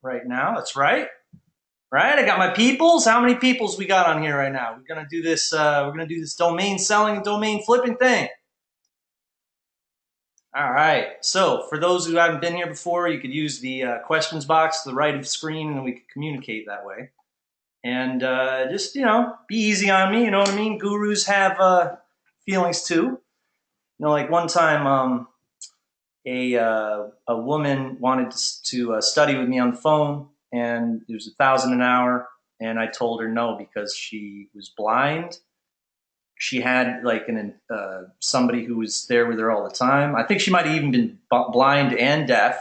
right now. That's right. Right? I got my peoples. How many peoples we got on here right now? We're gonna do this. We're gonna do this domain selling and domain flipping thing. All right. So for those who haven't been here before, you could use the questions box to the right of the screen, and we could communicate that way. And just be easy on me. You know what I mean? Gurus have feelings too. Like one time, a woman wanted to study with me on the phone, and it was $1,000 an hour, and I told her no because she was blind. She had like somebody who was there with her all the time. I think she might have even been blind and deaf,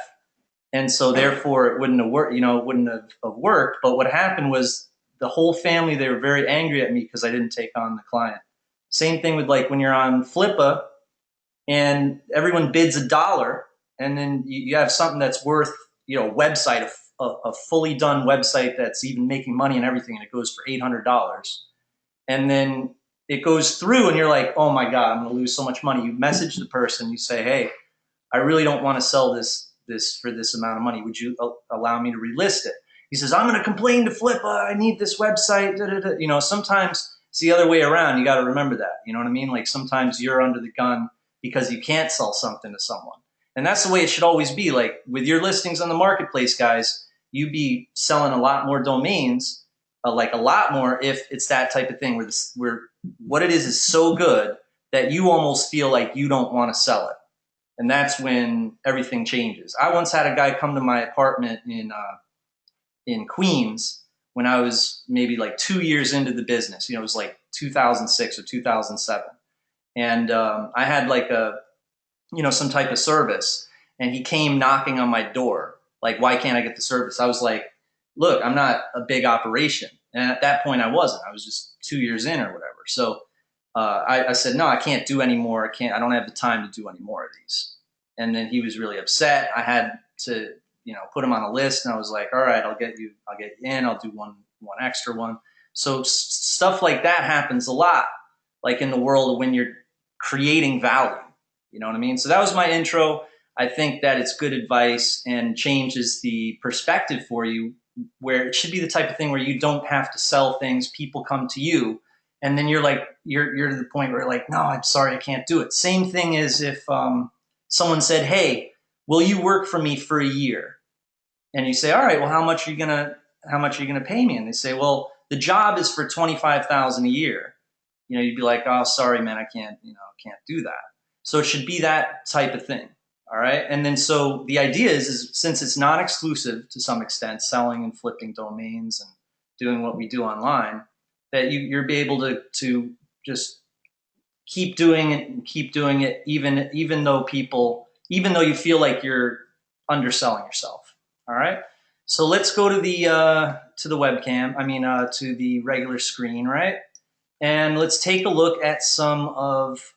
and so therefore it wouldn't have worked. It wouldn't have worked. But what happened was the whole family, they were very angry at me because I didn't take on the client. Same thing with like when you're on Flippa and everyone bids $1, and then you have something that's worth, a website, a fully done website that's even making money and everything, and it goes for $800. And then it goes through and you're like, oh my God, I'm going to lose so much money. You message the person, you say, hey, I really don't want to sell this for this amount of money. Would you allow me to relist it? He says, I'm going to complain to Flippa. I need this website. Da, da, da. Sometimes it's the other way around. You got to remember that. You know what I mean? Like sometimes you're under the gun because you can't sell something to someone. And that's the way it should always be. Like with your listings on the marketplace, guys, you'd be selling a lot more domains, like a lot more, if it's that type of thing where what it is so good that you almost feel like you don't want to sell it. And that's when everything changes. I once had a guy come to my apartment in Queens when I was maybe like 2 years into the business. It was like 2006 or 2007. And I had like some type of service, and he came knocking on my door. Like, why can't I get the service? I was like, look, I'm not a big operation. And at that point I wasn't. I was just 2 years in or whatever. So I said, no, I can't do any more. I don't have the time to do any more of these. And then he was really upset. I had to, put him on a list, and I was like, all right, I'll get you in. I'll do one extra one. So stuff like that happens a lot, like in the world when you're creating value. You know what I mean? So that was my intro. I think that it's good advice and changes the perspective for you, where it should be the type of thing where you don't have to sell things. People come to you, and then you're like, you're to the point where you're like, no, I'm sorry, I can't do it. Same thing as if someone said, hey, will you work for me for a year? And you say, all right, well, how much are you gonna pay me? And they say, well, the job is for $25,000 a year. You'd be like, oh, sorry, man, I can't do that. So it should be that type of thing. All right. And then so the idea is since it's not exclusive to some extent, selling and flipping domains and doing what we do online, that you're be able to just keep doing it, even though you feel like you're underselling yourself. All right. So let's go to the webcam. To the regular screen, right? And let's take a look at some of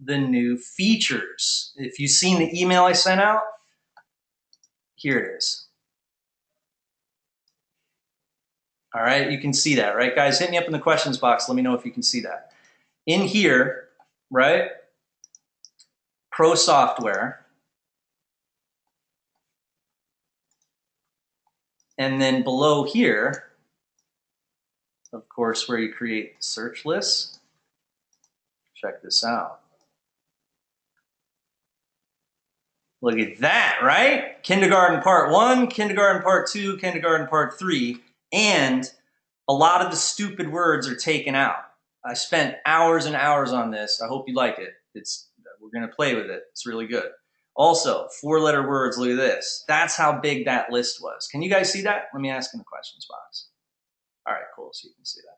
the new features. If you've seen the email I sent out, here it is. All right, you can see that, right, guys? Hit me up in the questions box. Let me know if you can see that. In here, right, Pro Software, and then below here, of course, where you create search lists. Check this out. Look at that, right? Kindergarten Part 1, Kindergarten Part 2, Kindergarten Part 3, and a lot of the stupid words are taken out. I spent hours and hours on this. I hope you like it. We're going to play with it. It's really good. Also, 4-letter words, look at this. That's how big that list was. Can you guys see that? Let me ask in the questions box. All right, cool, so you can see that.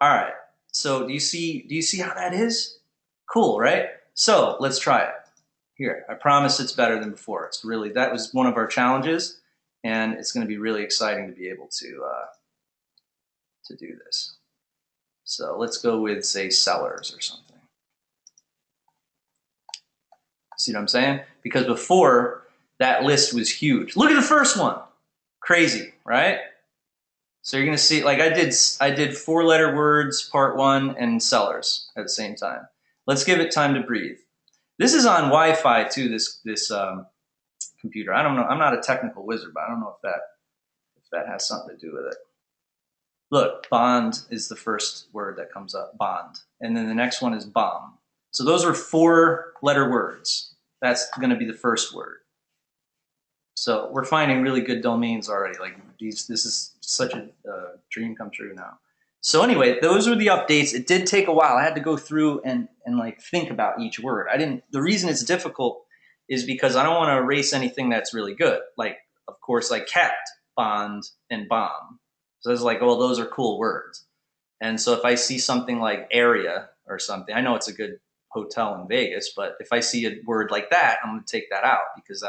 All right, so do you see how that is? Cool, right? So let's try it. Here, I promise it's better than before. That was one of our challenges, and it's going to be really exciting to be able to do this. So let's go with, say, sellers or something. See what I'm saying? Because before, that list was huge. Look at the first one. Crazy, right? So you're going to see, like I did 4-letter words, Part 1, and sellers at the same time. Let's give it time to breathe. This is on Wi-Fi too, this computer. I don't know. I'm not a technical wizard, but I don't know if that has something to do with it. Look, bond is the first word that comes up, bond. And then the next one is bomb. So those are 4-letter words. That's going to be the first word. So we're finding really good domains already. Like this is such a dream come true now. So anyway, those were the updates. It did take a while. I had to go through and like think about each word. The reason it's difficult is because I don't want to erase anything that's really good. Like, of course, I kept bond and bomb. So I was like, oh, those are cool words. And so if I see something like area or something, I know it's a good hotel in Vegas, but if I see a word like that, I'm going to take that out because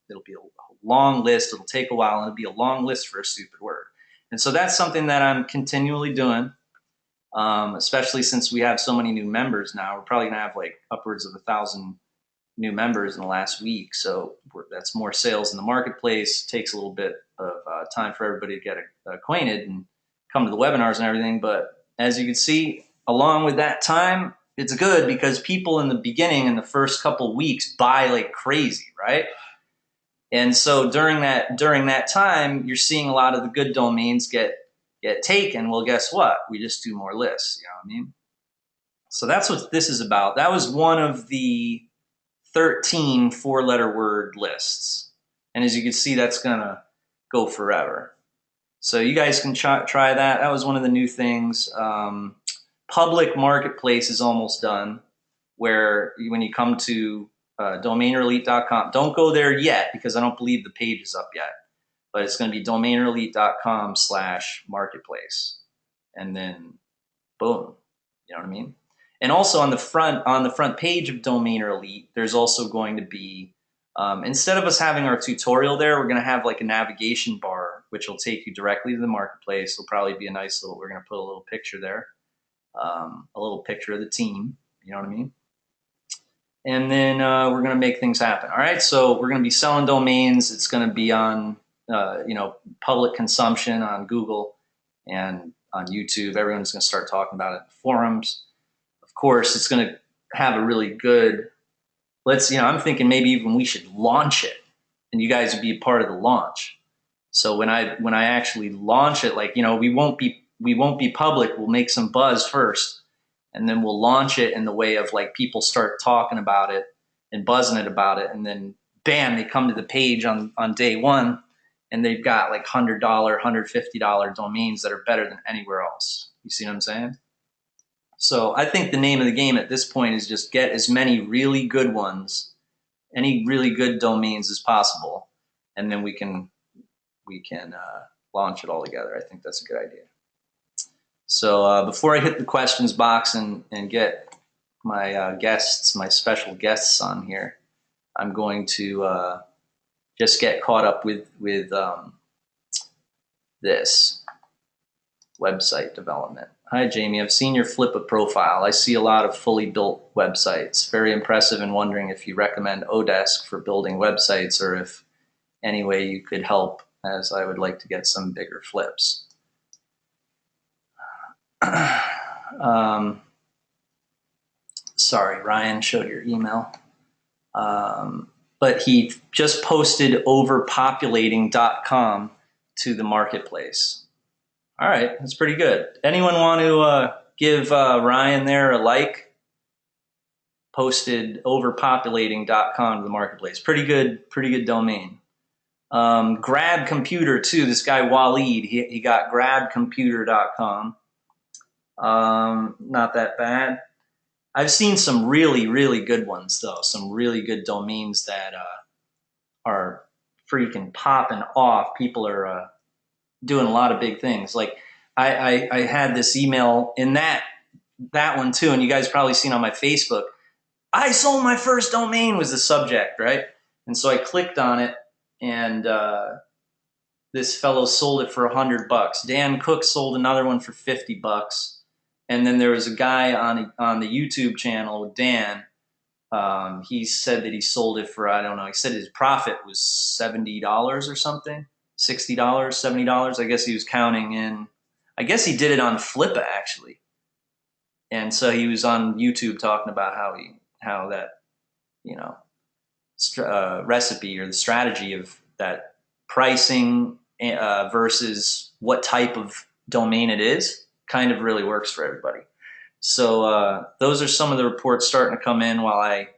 it'll be a long list. It'll take a while and it'll be a long list for a stupid word. And so that's something that I'm continually doing, especially since we have so many new members now. We're probably going to have like upwards of 1,000 new members in the last week. So that's more sales in the marketplace. It takes a little bit of time for everybody to get acquainted and come to the webinars and everything. But as you can see, along with that time, it's good because people in the beginning, in the first couple weeks, buy like crazy, right? And so during that time, you're seeing a lot of the good domains get taken. Well, guess what? We just do more lists. You know what I mean? So that's what this is about. That was one of the 13 4-letter word lists. And as you can see, that's going to go forever. So you guys can try that. That was one of the new things. Public marketplace is almost done, where when you come to DomainerElite.com, don't go there yet because I don't believe the page is up yet. But it's going to be DomainerElite.com/marketplace, and then boom, you know what I mean. And also on the front page of Domainer Elite, there's also going to be instead of us having our tutorial there, we're going to have like a navigation bar, which will take you directly to the marketplace. It'll probably be a nice little. We're going to put a little picture there, a little picture of the team. You know what I mean? And then we're going to make things happen. All right, so we're going to be selling domains. It's going to be on, public consumption on Google and on YouTube. Everyone's going to start talking about it in forums. Of course, it's going to have a really good. I'm thinking maybe even we should launch it, and you guys would be a part of the launch. So when I actually launch it, we won't be public. We'll make some buzz first. And then we'll launch it in the way of like people start talking about it and buzzing it about it. And then bam, they come to the page on day one and they've got like $100, $150 domains that are better than anywhere else. You see what I'm saying? So I think the name of the game at this point is just get as many really good ones, any really good domains as possible. And then we can launch it all together. I think that's a good idea. So before I hit the questions box and get my my special guests on here, I'm going to just get caught up with this website development. Hi, Jamie. I've seen your Flippa profile. I see a lot of fully built websites. Very impressive, and wondering if you recommend Odesk for building websites or if any way you could help, as I would like to get some bigger flips. Sorry, Ryan showed your email. But he just posted overpopulating.com to the marketplace. All right, that's pretty good. Anyone want to give Ryan there a like? Posted overpopulating.com to the marketplace. Pretty good domain. Grab Computer too. This guy Waleed, he got grabcomputer.com. Not that bad. I've seen some really good ones though. Some really good domains that are freaking popping off. People are doing a lot of big things. Like I had this email in that one too, and you guys probably seen on my Facebook. I sold my first domain was the subject, right? And so I clicked on it, and this fellow sold it for $100. Dan Cook sold another one for $50. And then there was a guy on the YouTube channel with Dan. He said that he sold it for, I don't know, he said his profit was $70 or something, $60, $70. I guess he was counting in, I guess he did it on Flippa actually. And so he was on YouTube talking about how that, recipe or the strategy of that pricing versus what type of domain it is kind of really works for everybody. So those are some of the reports starting to come in while I,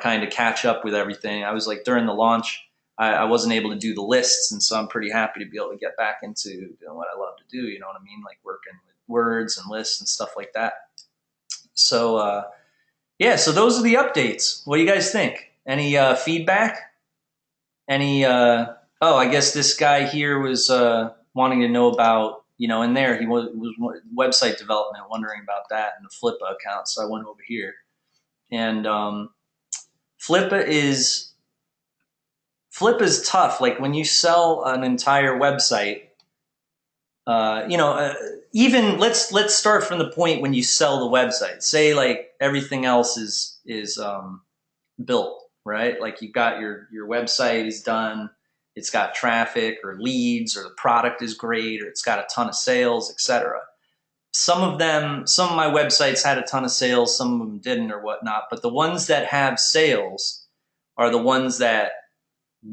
kind of catch up with everything. I was like, during the launch, I wasn't able to do the lists, and so I'm pretty happy to be able to get back into doing what I love to do, you know what I mean? Like working with words and lists and stuff like that. So yeah, so those are the updates. What do you guys think? Any feedback? Any oh, I guess this guy here was wanting to know about, in there he was website development, wondering about that and the Flippa account. So I went over here, and Flippa is tough. Like when you sell an entire website, even let's start from the point when you sell the website. Say like everything else is built, right? Like you've got your website is done, it's got traffic or leads, or the product is great, or it's got a ton of sales, etc. Some of my websites had a ton of sales, some of them didn't or whatnot, but the ones that have sales are the ones that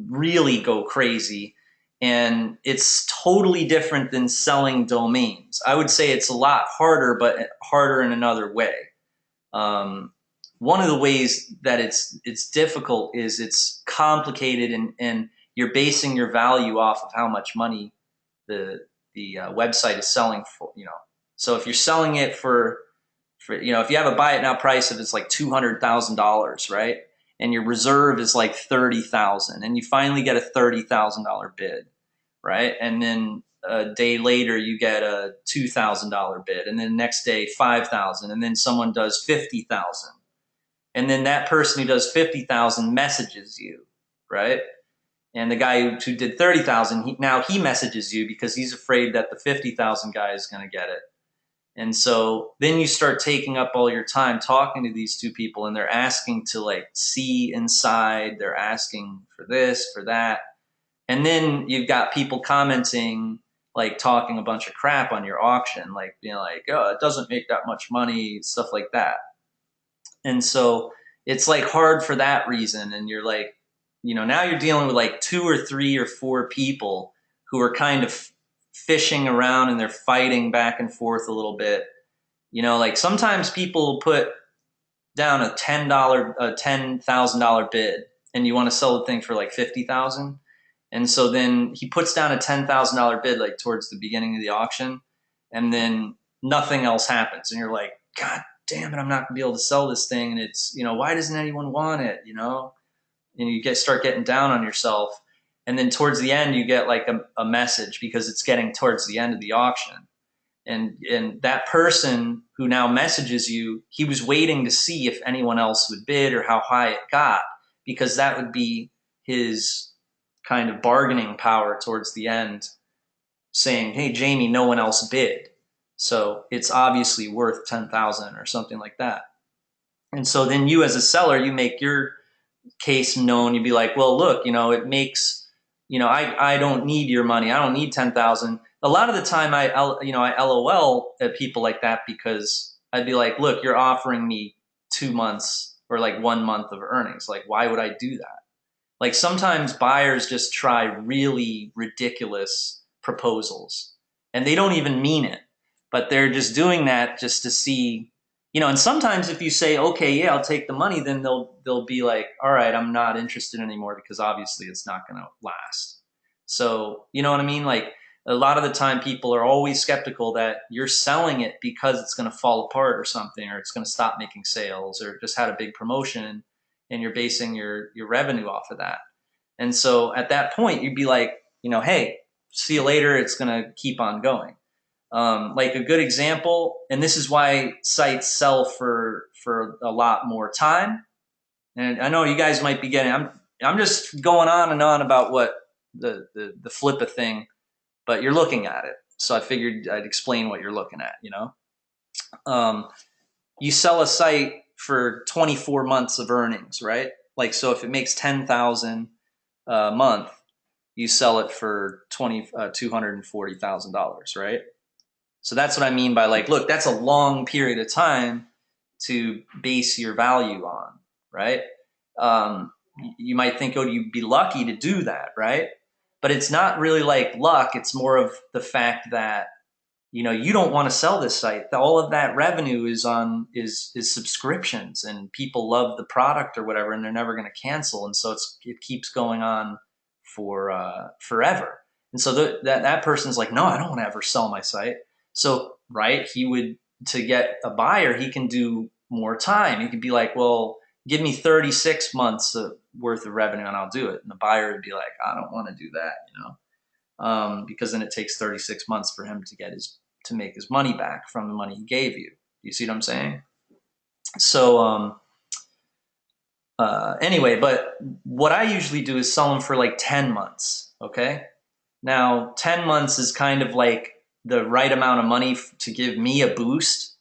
really go crazy. And it's totally different than selling domains. I would say it's a lot harder, but harder in another way. One of the ways that it's difficult is it's complicated, and you're basing your value off of how much money the website is selling for. So if you're selling it for if you have a buy it now price of it's like $200,000, right? And your reserve is like $30,000, and you finally get a $30,000 bid, right? And then a day later you get a $2,000 bid, and then the next day $5,000, and then someone does $50,000, and then that person who does $50,000 messages you, right? And the guy who did $30,000, now he messages you because he's afraid that the $50,000 guy is going to get it. And so then you start taking up all your time talking to these two people, and they're asking to like see inside, they're asking for this, for that. And then you've got people commenting, like talking a bunch of crap on your auction, like being like, oh, it doesn't make that much money, stuff like that. And so it's like hard for that reason. And you're like, now you're dealing with like 2 or 3 or 4 people who are kind of fishing around, and they're fighting back and forth a little bit. Like sometimes people put down a $10,000 bid, and you want to sell the thing for like $50,000. And so then he puts down a $10,000 bid like towards the beginning of the auction, and then nothing else happens. And you're like, God damn it, I'm not gonna be able to sell this thing. And it's, why doesn't anyone want it? And you start getting down on yourself. And then towards the end, you get like a message because it's getting towards the end of the auction. And that person who now messages you, he was waiting to see if anyone else would bid or how high it got, because that would be his kind of bargaining power towards the end, saying, hey, Jamie, no one else bid, so it's obviously worth 10,000 or something like that. And so then you as a seller, you make your case known. You'd be like, well, look, it makes, I don't need your money. I don't need 10,000. A lot of the time I LOL at people like that, because I'd be like, look, you're offering me 2 months or like 1 month of earnings. Like, why would I do that? Like sometimes buyers just try really ridiculous proposals, and they don't even mean it, but they're just doing that just to see, and sometimes if you say, okay, yeah, I'll take the money, then they'll be like, all right, I'm not interested anymore, because obviously it's not going to last. So, you know what I mean? Like a lot of the time people are always skeptical that you're selling it because it's going to fall apart or something, or it's going to stop making sales, or just had a big promotion and you're basing your revenue off of that. And so at that point you'd be like, hey, see you later. It's going to keep on going. Like a good example, and this is why sites sell for a lot more time. And I know you guys might be getting, I'm just going on and on about what the Flippa thing, but you're looking at it. So I figured I'd explain what you're looking at, you sell a site for 24 months of earnings, right? Like, so if it makes 10,000 a month, you sell it for $240,000, right? So that's what I mean by like, look, that's a long period of time to base your value on, right? you might think, oh, you'd be lucky to do that, right? But it's not really like luck. It's more of the fact that, you don't want to sell this site. All of that revenue is subscriptions, and people love the product or whatever, and they're never going to cancel. And so it keeps going on for forever. And so that person's like, no, I don't want to ever sell my site. So, right, to get a buyer, he can do more time. He could be like, well, give me 36 months worth of revenue and I'll do it. And the buyer would be like, I don't want to do that, because then it takes 36 months for him to make his money back from the money he gave you. You see what I'm saying? So anyway, but what I usually do is sell them for like 10 months. Okay. Now 10 months is kind of like the right amount of money to give me a boost.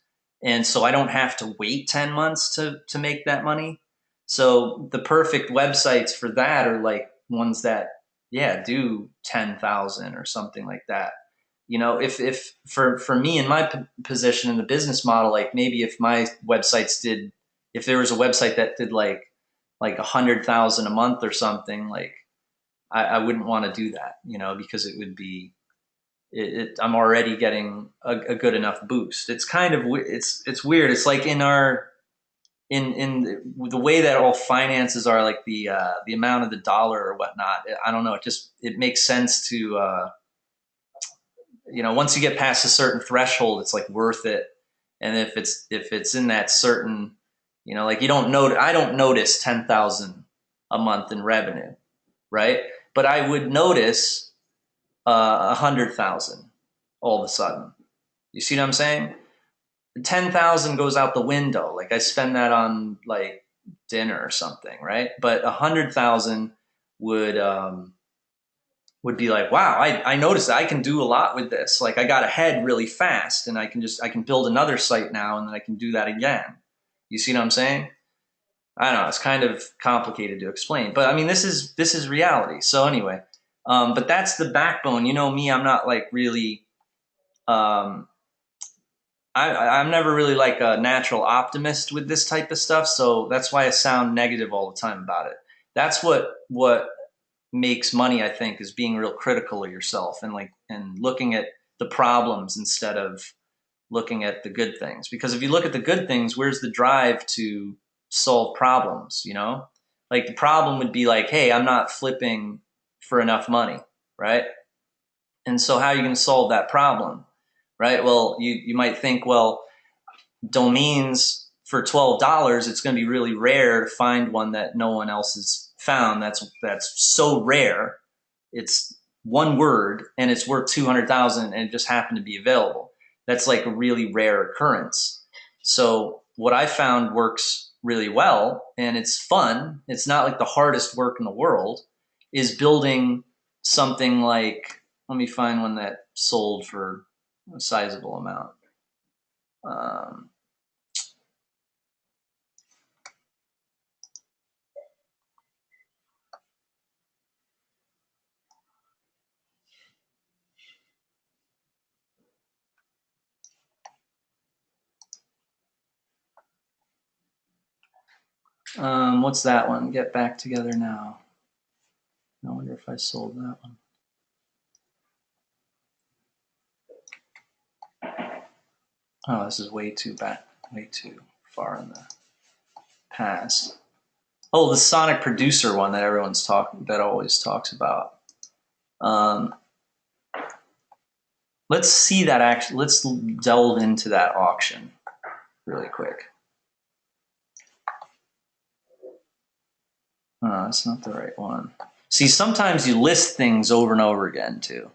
And so I don't have to wait 10 months to make that money. So the perfect websites for that are like ones that, do 10,000 or something like that. If for me in my position in the business model, like maybe if my websites if there was a website that did like 100,000 a month or something, like I wouldn't want to do that, because it would be, I'm already getting a good enough boost. It's kind of, it's weird. It's like in the way that all finances are, like the amount of the dollar or whatnot. I don't know. It makes sense to, once you get past a certain threshold, it's like worth it. And if it's in that certain, like I don't notice 10,000 a month in revenue, right? But I would notice 100,000 all of a sudden. You see what I'm saying? 10,000 goes out the window. Like I spend that on like dinner or something, right? But 100,000 would be like, wow, I noticed that I can do a lot with this. Like I got ahead really fast, and I can build another site now, and then I can do that again. You see what I'm saying? I don't know. It's kind of complicated to explain, but I mean, this is reality. So anyway, but that's the backbone. You know me, I'm not like really, I'm never really like a natural optimist with this type of stuff. So that's why I sound negative all the time about it. That's what makes money, I think, is being real critical of yourself and looking at the problems instead of looking at the good things. Because if you look at the good things, where's the drive to solve problems? Like the problem would be like, hey, I'm not flipping for enough money, right? And so how are you going to solve that problem, right? Well, you might think, well, domains for $12, it's going to be really rare to find one that no one else has found. That's so rare. It's one word and it's worth 200,000 and it just happened to be available. That's like a really rare occurrence. So what I found works really well, and it's fun, it's not like the hardest work in the world, is building something like, let me find one that sold for a sizable amount. What's that one? Get Back Together Now. I wonder if I sold that one. Oh, this is way too far in the past. Oh, the Sonic Producer one that that always talks about. Let's see that let's delve into that auction really quick. Oh, that's not the right one. See, sometimes you list things over and over again too.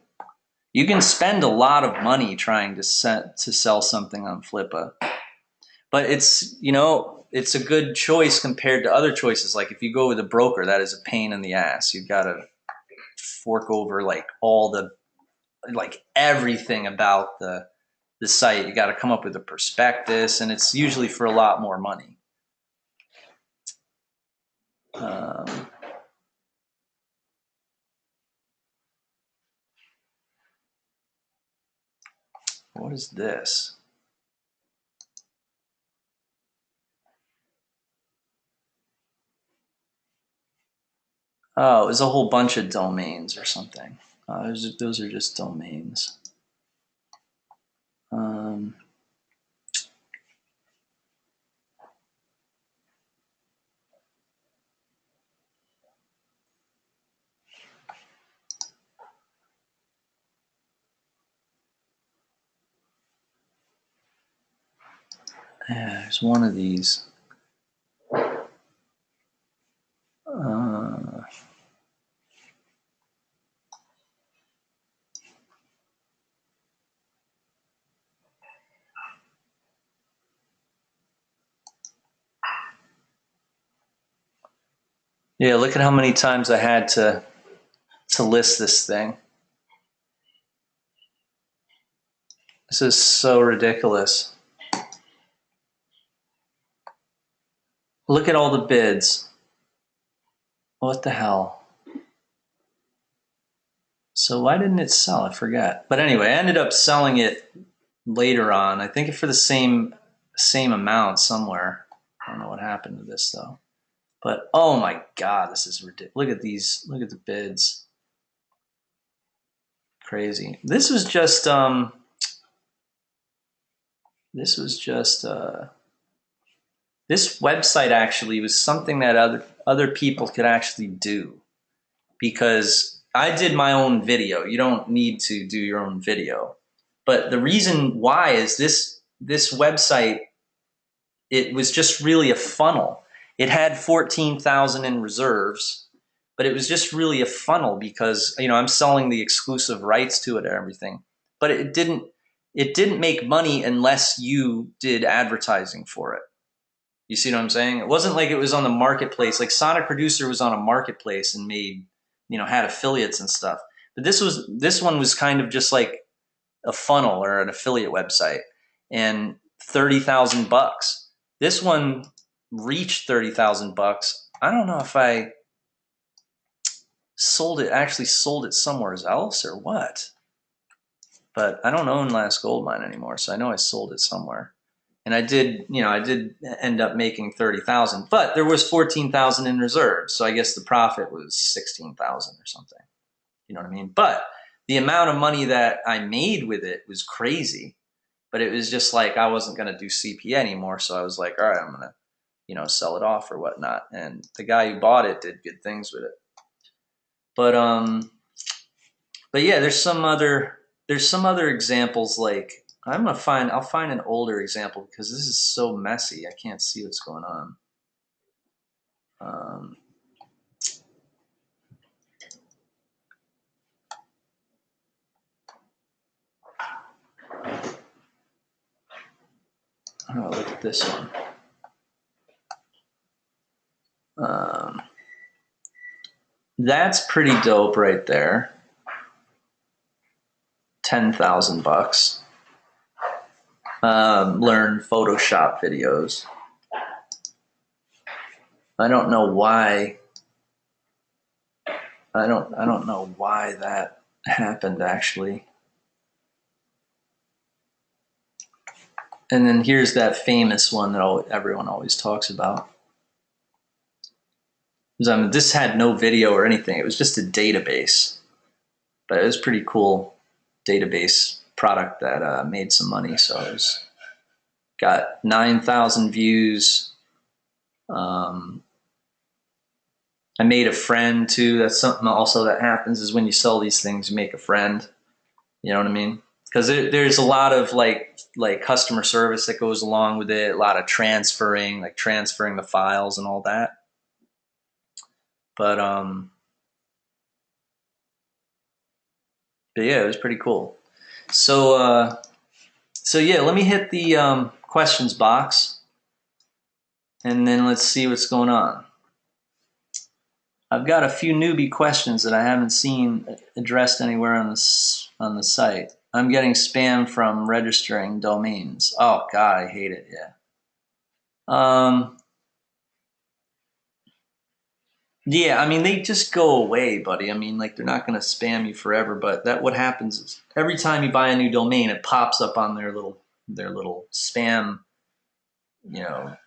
You can spend a lot of money trying to sell something on Flippa, but it's a good choice compared to other choices. Like if you go with a broker, that is a pain in the ass. You've got to fork over like everything about the site. You got to come up with a prospectus, and it's usually for a lot more money. What is this? Oh, it was a whole bunch of domains or something. Those are just domains. Yeah, there's one of these. Yeah, look at how many times I had to list this thing. This is so ridiculous. Look at all the bids. What the hell? So why didn't it sell? I forget. But anyway, I ended up selling it later on. I think for the same amount somewhere. I don't know what happened to this though. But oh my God, this is ridiculous. Look at these. Look at the bids. Crazy. This was just this website actually was something that other people could actually do, because I did my own video. You don't need to do your own video. But the reason why is this website, it was just really a funnel. It had 14,000 in reserves, but it was just really a funnel because, you know, I'm selling the exclusive rights to it and everything. But it didn't make money unless you did advertising for it. You see what I'm saying? It wasn't like it was on the marketplace. Like Sonic Producer was on a marketplace and made, you know, had affiliates and stuff. But this one was kind of just like a funnel or an affiliate website, and 30,000 bucks. This one reached 30,000 bucks. I don't know if I actually sold it somewhere else or what, but I don't own Last Goldmine anymore, so I know I sold it somewhere. And I did end up making 30,000, but there was 14,000 in reserve, so I guess the profit was 16,000 or something. You know what I mean? But the amount of money that I made with it was crazy. But it was just like I wasn't going to do CPA anymore, so I was like, all right, I'm going to, you know, sell it off or whatnot. And the guy who bought it did good things with it. But yeah, there's some other examples. Like I'll find an older example because this is so messy. I can't see what's going on. Oh, look at this one. That's pretty dope right there. 10,000 bucks. Learn Photoshop videos. I don't know why. I don't know why that happened actually. And then here's that famous one that everyone always talks about. This had no video or anything. It was just a database, but it was pretty cool database product that made some money. So it got 9,000 views. I made a friend too. That's something also that happens is when you sell these things, you make a friend. You know what I mean? Because there's a lot of like customer service that goes along with it. A lot of transferring the files and all that. But yeah, it was pretty cool. So yeah, let me hit the questions box, and then let's see what's going on. I've got a few newbie questions that I haven't seen addressed anywhere on the site. I'm getting spam from registering domains. Oh God, I hate it. Yeah. Yeah, I mean, they just go away, buddy. I mean, like, they're not going to spam you forever, but what happens is every time you buy a new domain, it pops up on their little spam, you know,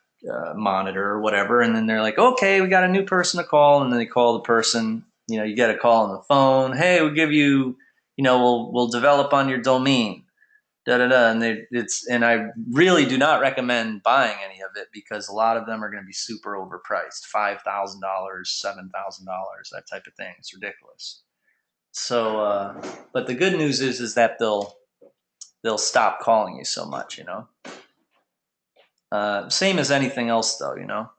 monitor or whatever, and then they're like, okay, we got a new person to call, and then they call the person. You know, you get a call on the phone. Hey, we'll give you, you know, we'll develop on your domain. Da da da, and I really do not recommend buying any of it because a lot of them are going to be super overpriced, $5,000, $7,000, that type of thing. It's ridiculous. So, but the good news is that they'll stop calling you so much, you know. Same as anything else, though, you know.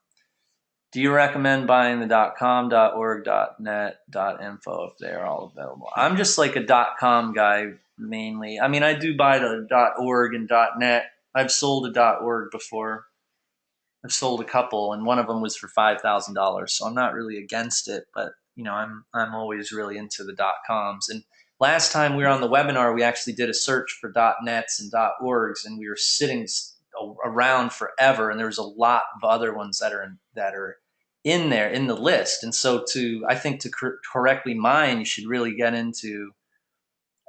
Do you recommend buying the .com, .org, .net, .info if they are all available? I'm just like a .com guy mainly. I mean, I do buy the .org and .net. I've sold a .org before. I've sold a couple, and one of them was for $5,000. So I'm not really against it, but you know, I'm always really into the .coms. And last time we were on the webinar, we actually did a search for .nets and .orgs, and we were sitting around forever. And there was a lot of other ones that are in there in the list. And so I think to correctly mine, you should really get into,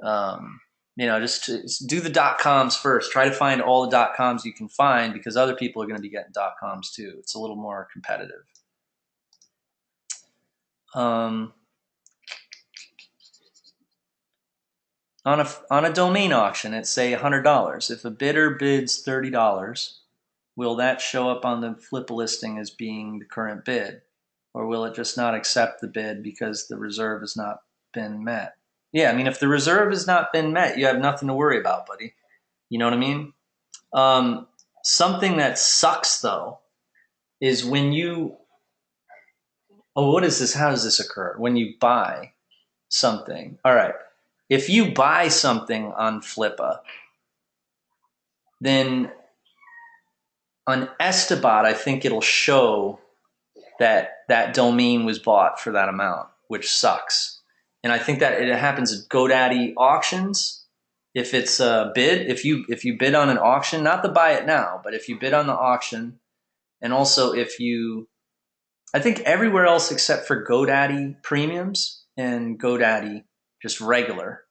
you know, just to do the .coms first. Try to find all the .coms you can find because other people are going to be getting .coms too. It's a little more competitive. On a domain auction at say $100, if a bidder bids $30, will that show up on the Flippa listing as being the current bid? Or will it just not accept the bid because the reserve has not been met? Yeah, I mean, if the reserve has not been met, you have nothing to worry about, buddy. You know what I mean? Something that sucks, though, is when you... Oh, what is this? How does this occur? When you buy something. All right. If you buy something on Flippa, then on Estabot, I think it'll show that domain was bought for that amount, which sucks. And I think that it happens at GoDaddy auctions. If it's a bid, if you bid on an auction, not to buy it now, but if you bid on the auction, and also if you, I think everywhere else except for GoDaddy premiums and GoDaddy just regular,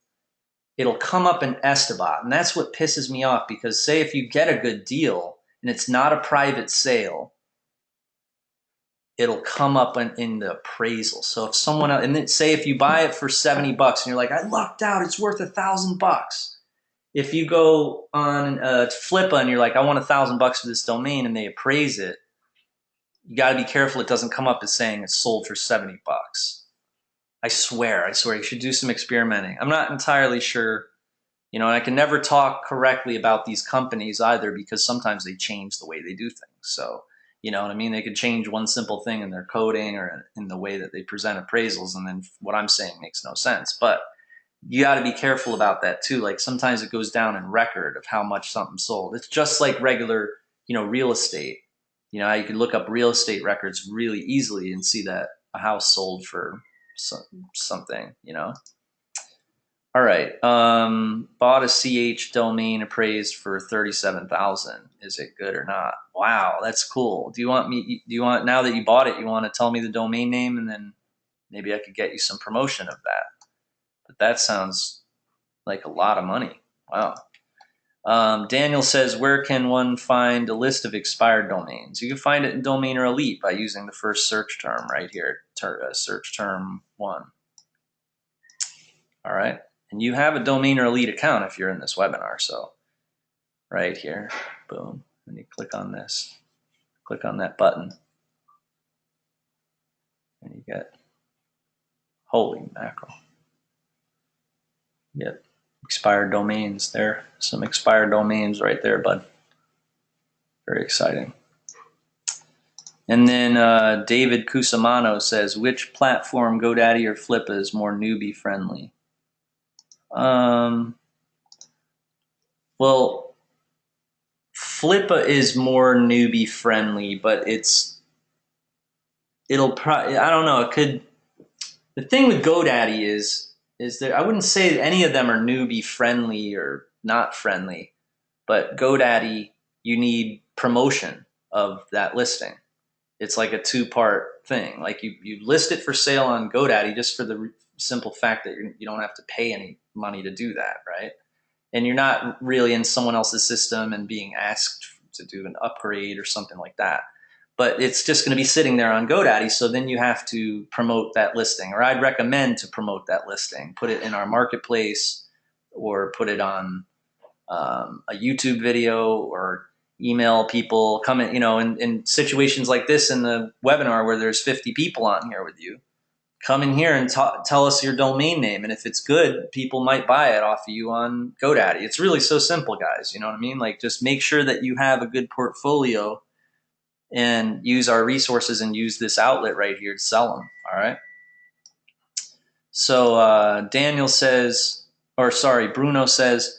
it'll come up in Estabot. And that's what pisses me off because say if you get a good deal and it's not a private sale, it'll come up in the appraisal. So if someone else, and then say if you buy it for $70 and you're like, I lucked out, it's worth $1,000. If you go on Flippa and you're like, I want $1,000 for this domain, and they appraise it, you got to be careful it doesn't come up as saying it's sold for $70. I swear, you should do some experimenting. I'm not entirely sure, you know, and I can never talk correctly about these companies either because sometimes they change the way they do things. So, you know what I mean? They could change one simple thing in their coding or in the way that they present appraisals, and then what I'm saying makes no sense. But you got to be careful about that too. Like sometimes it goes down in record of how much something sold. It's just like regular, you know, real estate. You know, you could look up real estate records really easily and see that a house sold for something, you know. All right, bought a CH domain appraised for $37,000. Is it good or not? Wow, that's cool. Do you want now that you bought it, you want to tell me the domain name, and then maybe I could get you some promotion of that. But that sounds like a lot of money. Wow. Daniel says, where can one find a list of expired domains? You can find it in Domainer Elite by using the first search term right here, search term 1. All right. And you have a Domainer Elite account if you're in this webinar. So right here, boom. And you click on this, click on that button. And you get, holy mackerel. You get expired domains there. Some expired domains right there, bud. Very exciting. And then David Cusimano says, which platform, GoDaddy or Flippa, is more newbie friendly? Well, Flippa is more newbie friendly, but it'll probably, I don't know, it could, the thing with GoDaddy is that I wouldn't say that any of them are newbie friendly or not friendly, but GoDaddy, you need promotion of that listing. It's like a two-part thing. Like you list it for sale on GoDaddy just for the simple fact that you don't have to pay any money to do that, right? And you're not really in someone else's system and being asked to do an upgrade or something like that. But it's just going to be sitting there on GoDaddy, so then you have to promote that listing, or I'd recommend to promote that listing. Put it in our marketplace, or put it on a YouTube video, or email people. Come in, in situations like this in the webinar where there's 50 people on here with you. Come in here and tell us your domain name, and if it's good, people might buy it off of you on GoDaddy. It's really so simple, guys. You know what I mean? Like, just make sure that you have a good portfolio and use our resources and use this outlet right here to sell them. All right. So Daniel says, Bruno says,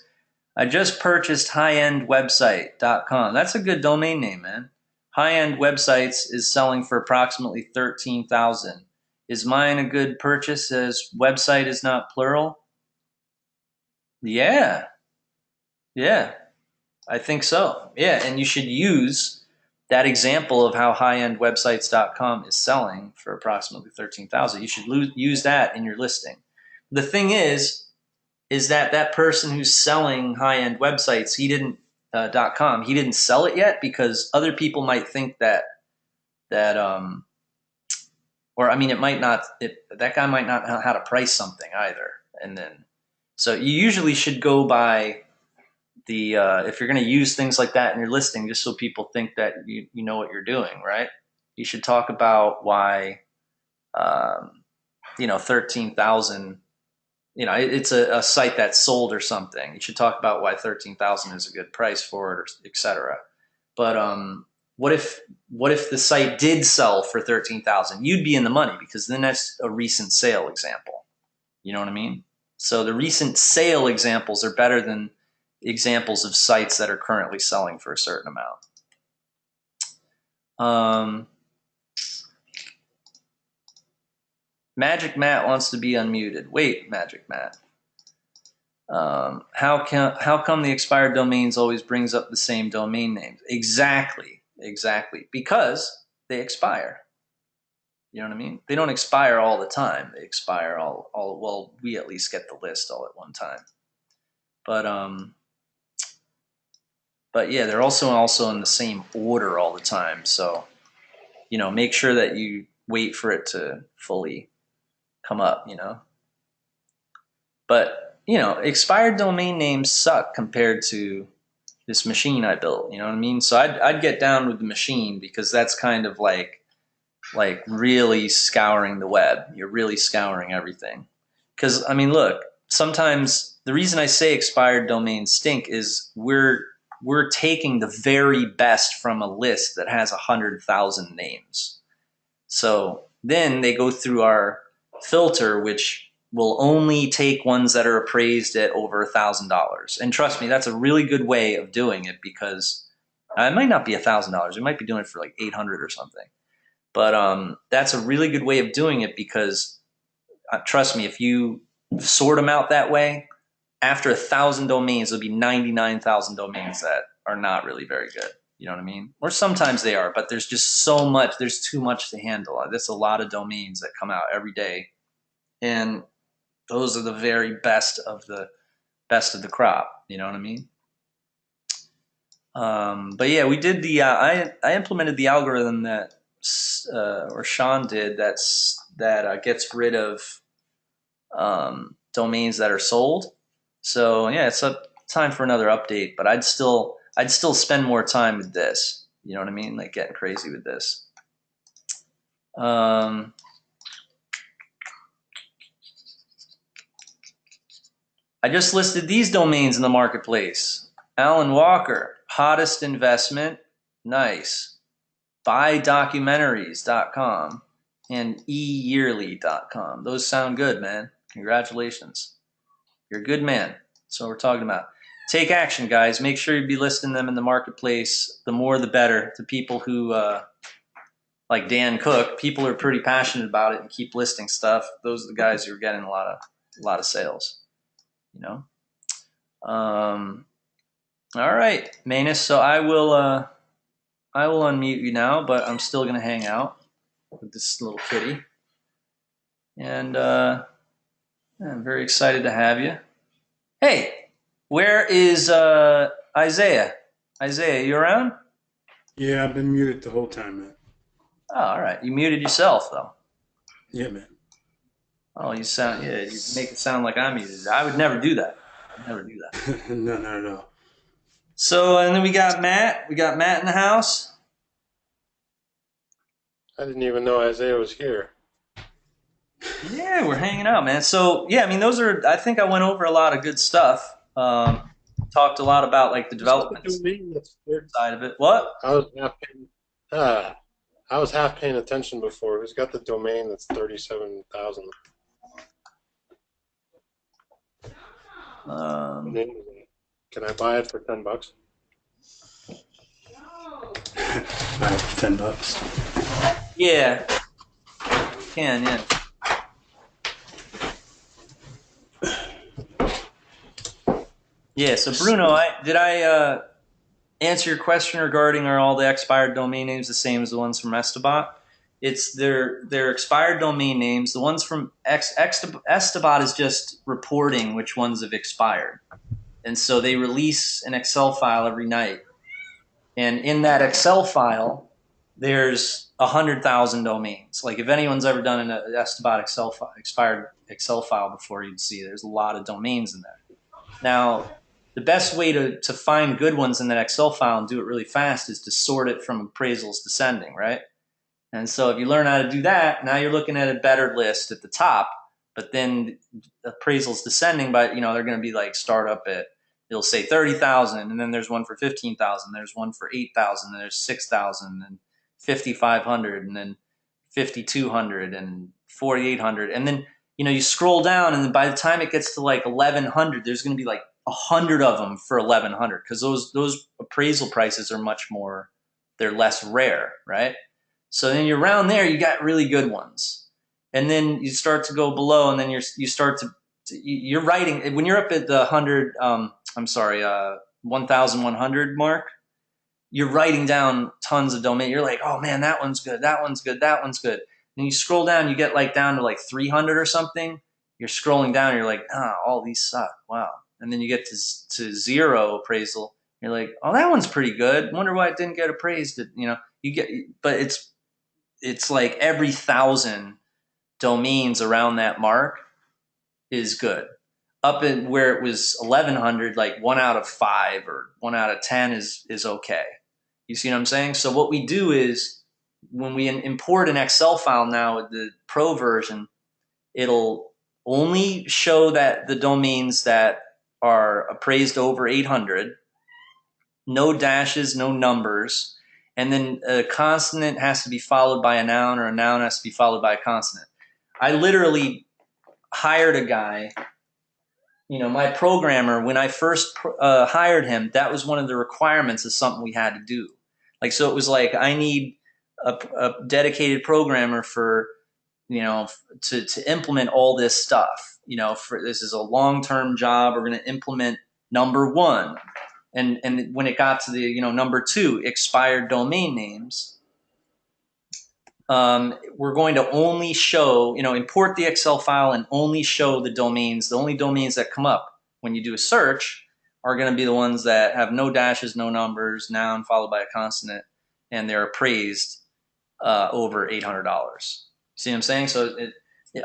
I just purchased highendwebsite.com. That's a good domain name, man. High End Websites is selling for approximately $13,000. Is mine a good purchase as website is not plural? Yeah. Yeah, I think so. Yeah, and you should use that example of how highendwebsites.com is selling for approximately $13,000. You should use that in your listing. The thing is that person who's selling high-end websites, he didn't .com, he didn't sell it yet because other people might think that or I mean, it might not. That guy might not know how to price something either. And then, so you usually should go by the if you're going to use things like that in your listing, just so people think that you know what you're doing, right? You should talk about why 13,000. It's a site that's sold or something. You should talk about why 13,000 is a good price for it, or etc. But what if the site did sell for 13,000? You'd be in the money because then that's a recent sale example. You know what I mean? So the recent sale examples are better than examples of sites that are currently selling for a certain amount. Magic Matt wants to be unmuted. Wait, Magic Matt. How come the expired domains always brings up the same domain names? Exactly. Because they expire. You know what I mean? They don't expire all the time. They expire all well, we at least get the list all at one time. But yeah, they're also in the same order all the time. So, make sure that you wait for it to fully come up, But, expired domain names suck compared to this machine I built, you know what I mean? So I'd get down with the machine because that's kind of like really scouring the web. You're really scouring everything. Because, I mean, look, sometimes the reason I say expired domains stink is we're taking the very best from a list that has 100,000 names. So then they go through our filter, which will only take ones that are appraised at over $1,000. And trust me, that's a really good way of doing it because it might not be $1,000. We might be doing it for like 800 or something. But that's a really good way of doing it because trust me, if you sort them out that way, after 1,000 domains, there'll be 99,000 domains that are not really very good. You know what I mean? Or sometimes they are, but there's just so much. There's too much to handle. There's a lot of domains that come out every day, and those are the very best of the crop. You know what I mean? But yeah, we did the. I implemented the algorithm that or Sean did that gets rid of domains that are sold. So yeah, it's time for another update. But I'd still spend more time with this. You know what I mean? Like getting crazy with this. I just listed these domains in the marketplace. Alan Walker, hottest investment, nice. Buydocumentaries.com and eyearly.com. Those sound good, man. Congratulations. You're a good man. That's what we're talking about. Take action, guys. Make sure you be listing them in the marketplace. The more, the better. To people who, like Dan Cook, people are pretty passionate about it and keep listing stuff. Those are the guys who are getting a lot of sales. All right, Manus. So I will unmute you now, but I'm still going to hang out with this little kitty. And I'm very excited to have you. Hey, where is Isaiah? Isaiah, you around? Yeah, I've been muted the whole time, man. Oh, all right. You muted yourself though. Yeah, man. Oh, you sound, yeah, you make it sound like I'm muted. I would never do that. I'd never do that. No, not at all. So, and then we got Matt. We got Matt in the house. I didn't even know Isaiah was here. Yeah, we're hanging out, man. So, yeah, I mean, I think I went over a lot of good stuff. Talked a lot about like the Who's got the development domain that's there? side of it. What? I was half paying, ah, I was half paying attention before. Who's got the domain that's 37,000? Um, Can I buy it for $10? All right, $10. yeah, can, yeah. Yeah, so Bruno, did I answer your question regarding are all the expired domain names the same as the ones from Estabot? It's their expired domain names. The ones from Estabot is just reporting which ones have expired. And so they release an Excel file every night. And in that Excel file, there's 100,000 domains. Like if anyone's ever done an Estabot expired Excel file before, you'd see there's a lot of domains in there. Now, the best way to find good ones in that Excel file and do it really fast is to sort it from appraisals descending, right? And so if you learn how to do that, now you're looking at a better list at the top, but then appraisals descending, but they're going to be like start up at, it'll say 30,000, and then there's one for 15,000, there's one for 8,000, and there's 6,000, and 5,500, and then 5,200, and 4,800, and then you scroll down, and then by the time it gets to like 1,100, there's going to be like 100 of them for 1,100 because those appraisal prices are much more, they're less rare, right? So then you're around there, you got really good ones, and then you start to go below, and then you're writing when you're up at the 1,100 mark. You're writing down tons of domain. You're like, oh man, that one's good, that one's good, that one's good. And you scroll down, you get like down to like 300 or something. You're scrolling down, you're like, all these suck. Wow. And then you get to zero appraisal. You're like, oh, that one's pretty good. Wonder why it didn't get appraised. But it's like every 1,000 domains around that mark is good. Up in where it was 1,100, like 1 out of 5 or 1 out of 10 is okay. You see what I'm saying? So what we do is when we import an Excel file now with the Pro version, it'll only show that the domains that are appraised over 800, no dashes, no numbers, and then a consonant has to be followed by a noun, or a noun has to be followed by a consonant. I literally hired a guy, my programmer, when I first hired him, that was one of the requirements of something we had to do. Like, so it was like, I need a dedicated programmer for, to implement all this stuff. This is a long-term job. We're going to implement number 1. And when it got to the, number 2, expired domain names, we're going to only show, import the Excel file and only show the domains. The only domains that come up when you do a search are going to be the ones that have no dashes, no numbers, noun followed by a consonant, and they're appraised over $800. See what I'm saying? So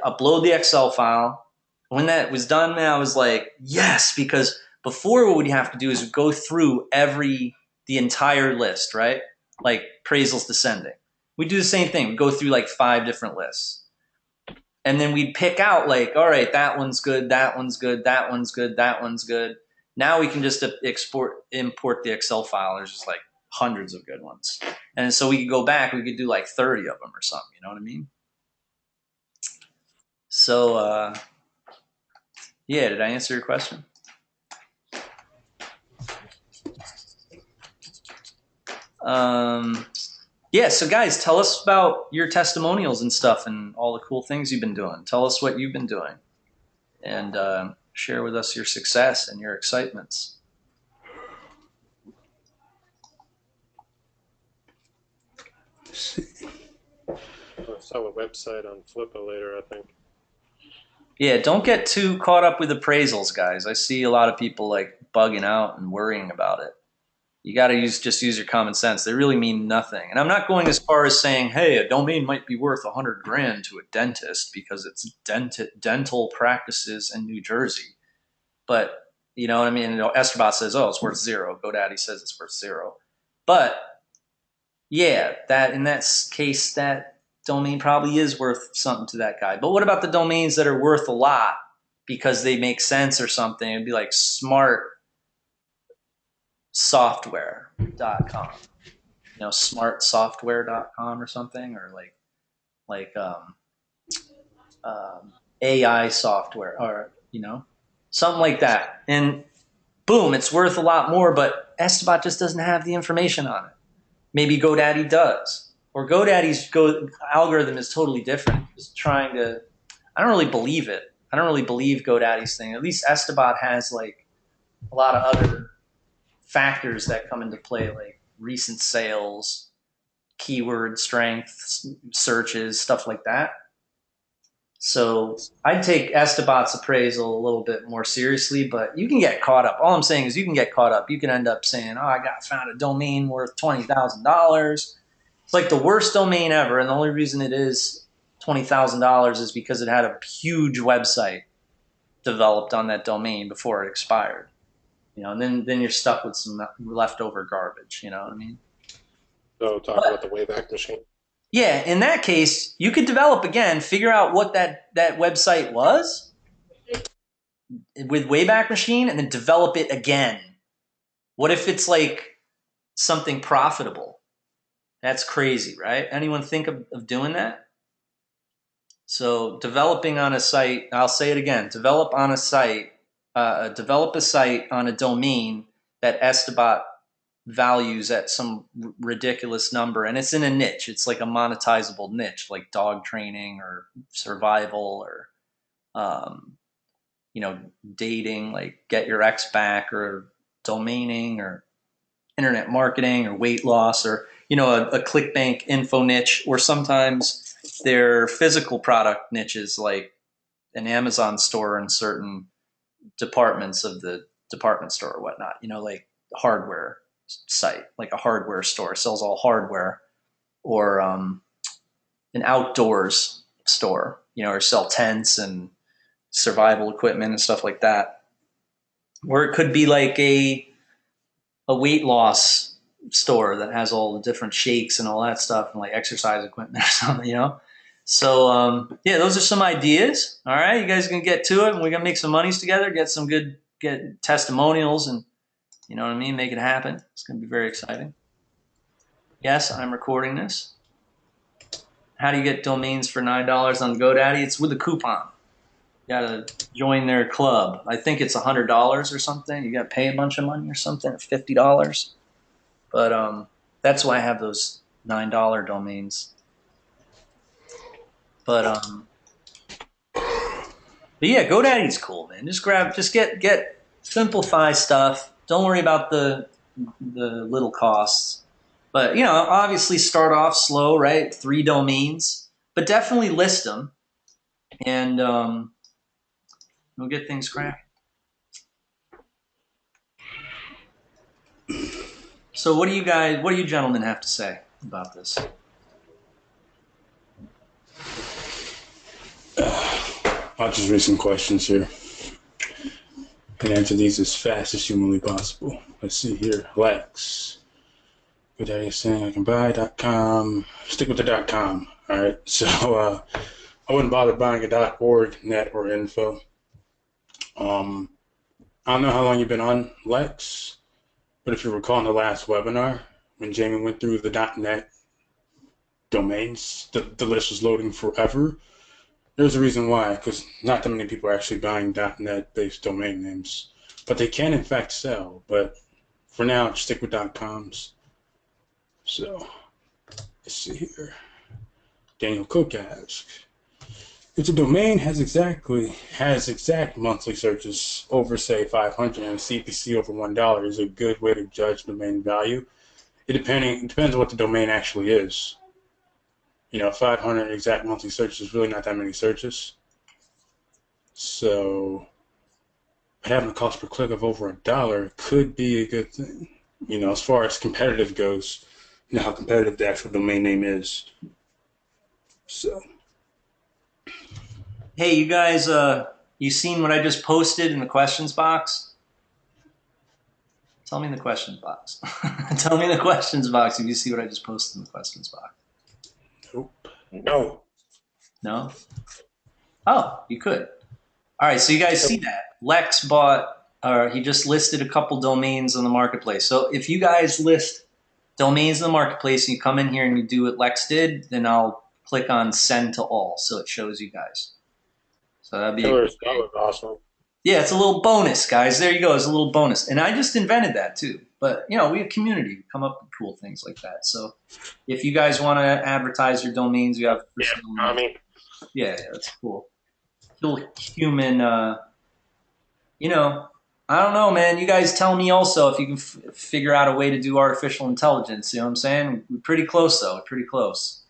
upload the Excel file. When that was done, man, I was like, yes, because before what we'd have to do is go through the entire list, right? Like appraisals descending. We do the same thing. We go through like 5 different lists. And then we'd pick out like, all right, that one's good, that one's good, that one's good, that one's good. Now we can just import the Excel file. There's just like hundreds of good ones. And so we could go back, we could do like 30 of them or something, you know what I mean? So, yeah, did I answer your question? Yeah, so guys, tell us about your testimonials and stuff and all the cool things you've been doing. Tell us what you've been doing and share with us your success and your excitements. I saw a website on Flippa later, I think. Yeah, don't get too caught up with appraisals, guys. I see a lot of people like bugging out and worrying about it. You got to just use your common sense. They really mean nothing. And I'm not going as far as saying, hey, a domain might be worth $100,000 to a dentist because it's dental practices in New Jersey. But you know what I mean? Esterbot says, oh, it's worth zero. GoDaddy says it's worth zero. But yeah, that in that case, that domain probably is worth something to that guy. But what about the domains that are worth a lot because they make sense or something? It'd be like smartsoftware.com, smartsoftware.com or something, or like AI software, or something like that. And boom, it's worth a lot more, but Esterbot just doesn't have the information on it. Maybe GoDaddy does, or GoDaddy's algorithm is totally different. It's trying to. I don't really believe it. I don't really believe GoDaddy's thing. At least Esterbot has like a lot of other factors that come into play, like recent sales, keyword strength, searches, stuff like that. So I'd take Esterbot's appraisal a little bit more seriously, but you can get caught up. All I'm saying is you can get caught up. You can end up saying, oh, I found a domain worth $20,000. It's like the worst domain ever, and the only reason it is $20,000 is because it had a huge website developed on that domain before it expired. And then you're stuck with some leftover garbage. You know what I mean? So talk about the Wayback Machine. Yeah, in that case, you could develop again, figure out what that website was with Wayback Machine, and then develop it again. What if it's like something profitable? That's crazy, right? Anyone think of doing that? So developing on a site, I'll say it again, develop a site on a domain that Esterbot values at some ridiculous number, and it's in a niche. It's like a monetizable niche, like dog training or survival or dating, like get your ex back, or domaining or internet marketing or weight loss, or a ClickBank info niche, or sometimes they're physical product niches like an Amazon store in certain departments of the department store or whatnot, like hardware site, like a hardware store sells all hardware, or an outdoors store, or sell tents and survival equipment and stuff like that. Or it could be like a weight loss store that has all the different shakes and all that stuff, and like exercise equipment or something, So yeah, those are some ideas. All right, you guys can get to it, and we're gonna make some monies together, get testimonials, and you know what I mean? Make it happen. It's going to be very exciting. Yes, I'm recording this. How do you get domains for $9 on GoDaddy? It's with a coupon. You got to join their club. I think it's $100 or something. You got to pay a bunch of money or something, or $50. But that's why I have those $9 domains. But yeah, GoDaddy's cool, man. Just get simplify stuff. Don't worry about the little costs. But, obviously start off slow, right? 3 domains. But definitely list them. And we'll get things cracking. So what do you gentlemen have to say about this? I'll just read some questions here and answer these as fast as humanly possible. Let's see here. Lex. GoDaddy is saying I can buy.com. Stick with the .com. All right. So I wouldn't bother buying a .org, net, or info. I don't know how long you've been on, Lex, but if you recall in the last webinar, when Jamie went through the .net domains, the list was loading forever. There's a reason why, because not that many people are actually buying .net-based domain names. But they can, in fact, sell. But for now, just stick with .coms. So, let's see here. Daniel Cook asks, if the domain has exact monthly searches over, say, 500 and CPC over $1 is a good way to judge domain value. It depends on what the domain actually is. 500 exact monthly searches is really not that many searches. So having a cost per click of over $1 could be a good thing. you know, as far as competitive goes, you know how competitive the actual domain name is. So. Hey, you guys, you seen what I just posted in the questions box? Tell me in the questions box. Tell me in the questions box if you see what I just posted in the questions box. Nope. No. No? Oh, you could. All right, so you guys see that. Lex bought, or he just listed a couple domains on the marketplace. So if you guys list domains in the marketplace and you come in here and you do what Lex did, then I'll click on send to all so it shows you guys. So that'd be Killer, that was awesome. yeah, it's a little bonus, guys. There you go. It's a little bonus. And I just invented that too. But, you know, we have community. We come up with cool things like that. So if you guys want to advertise your domains, you have yeah, that's cool. Little human, you know, I don't know, man. You guys tell me also if you can figure out a way to do artificial intelligence. You know what I'm saying? We're pretty close, though. We're pretty close.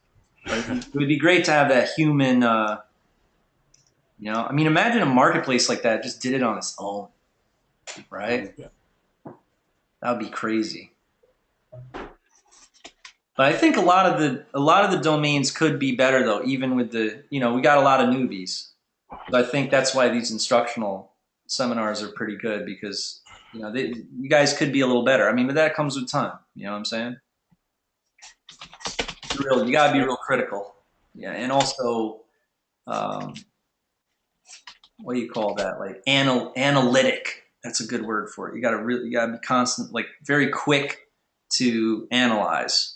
But it would be great to have that human, you know, I mean, imagine a marketplace like that just did it on its own, right? Yeah. That would be crazy. But I think a lot of the domains could be better though, even with the, you know, we got a lot of newbies. But I think that's why these instructional seminars are pretty good because, you know, you guys could be a little better. I mean, but that comes with time. You know what I'm saying? You got to be real critical. Yeah, and also, what do you call that? Like analytic. That's a good word for it. You got to be constant, like very quick to analyze.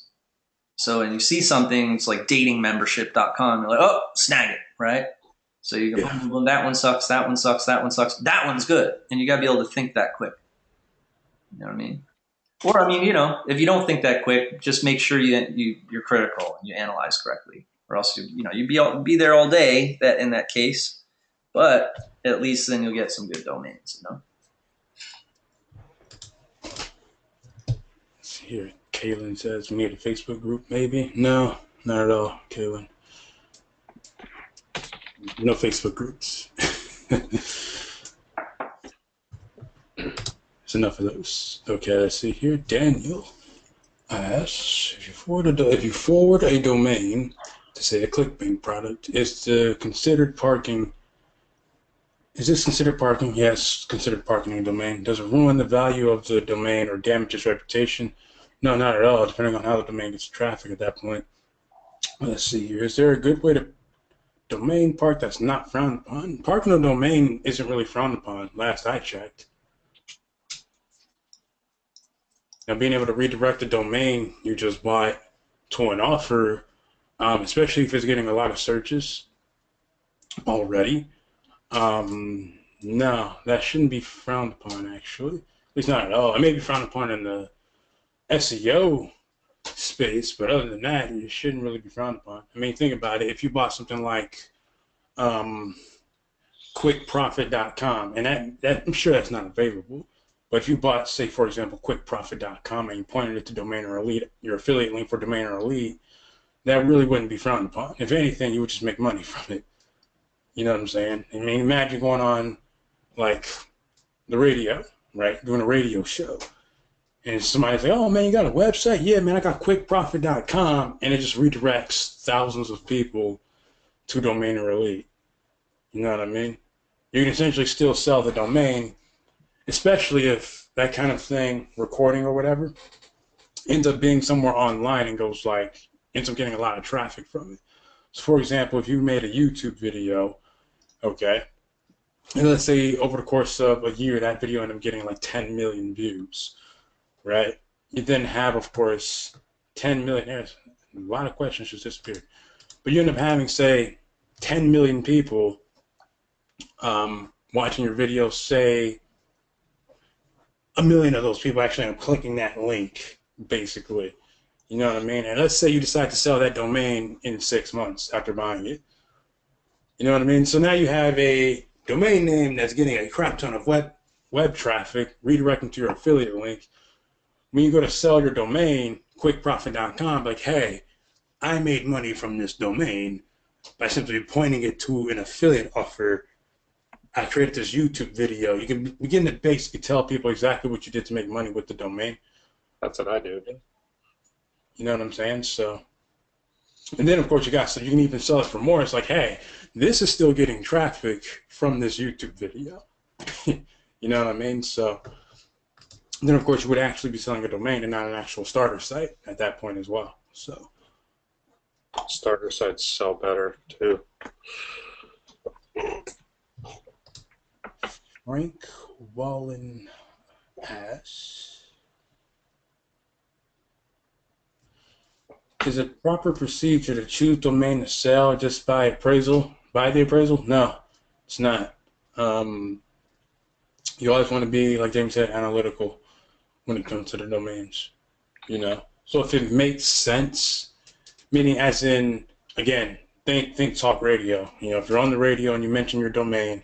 So, and you see something, it's like datingmembership.com. You're like, oh, snag it, right? So you go, well, that one sucks, that one sucks, that one sucks. That one's good. And you got to be able to think that quick. You know what I mean? Or, I mean, you know, if you don't think that quick, just make sure you're critical and you analyze correctly. Or else, you'd be there all day in that case. But at least then you'll get some good domains, you know? Let's see here. Kaylin says we need a Facebook group, maybe? No, not at all, Kaylin. No Facebook groups. There's enough of those. Okay, let's see here. Daniel asks, if you forward a domain to say a ClickBank product, is this considered parking? Yes, considered parking a domain. Does it ruin the value of the domain or damage its reputation? No, not at all, depending on how the domain gets traffic at that point. Let's see here. Is there a good way to domain park that's not frowned upon? Parking a domain isn't really frowned upon, last I checked. Now, being able to redirect a domain you just bought to an offer, especially if it's getting a lot of searches already, no, that shouldn't be frowned upon, actually. At least not at all. It may be frowned upon in the SEO space, but other than that, it shouldn't really be frowned upon. I mean, think about it. If you bought something like quickprofit.com, and that I'm sure that's not available, but if you bought, say, for example, quickprofit.com and you pointed it to Domainer Elite, your affiliate link for Domainer Elite, that really wouldn't be frowned upon. If anything, you would just make money from it. You know what I'm saying? I mean, imagine going on, like, the radio, right? Doing a radio show. And somebody's like, oh, man, you got a website? Yeah, man, I got quickprofit.com. And it just redirects thousands of people to Domainer Elite. You know what I mean? You can essentially still sell the domain, especially if that kind of thing, recording or whatever, ends up being somewhere online and ends up getting a lot of traffic from it. So, for example, if you made a YouTube video, okay, and let's say over the course of a year, that video ended up getting like 10 million views, right? You then have, of course, 10 million, there's a lot of questions just disappeared, but you end up having, say, 10 million people watching your video, say, 1 million of those people actually end up clicking that link, basically. You know what I mean? And let's say you decide to sell that domain in 6 months after buying it. You know what I mean? So now you have a domain name that's getting a crap ton of web traffic, redirecting to your affiliate link. When you go to sell your domain, quickprofit.com, like, hey, I made money from this domain by simply pointing it to an affiliate offer. I created this YouTube video. You can begin to basically tell people exactly what you did to make money with the domain. That's what I do. You know what I'm saying? So, and then of course so you can even sell it for more. It's like, hey, this is still getting traffic from this YouTube video. You know what I mean? So then of course you would actually be selling a domain and not an actual starter site at that point as well. So Starter sites sell better too. Frank Wallen asks, is it proper procedure to choose domain to sell just by the appraisal? No, it's not. You always want to be, like James said, analytical when it comes to the domains, you know. So if it makes sense, meaning as in, again, think talk radio. You know, if you're on the radio and you mention your domain,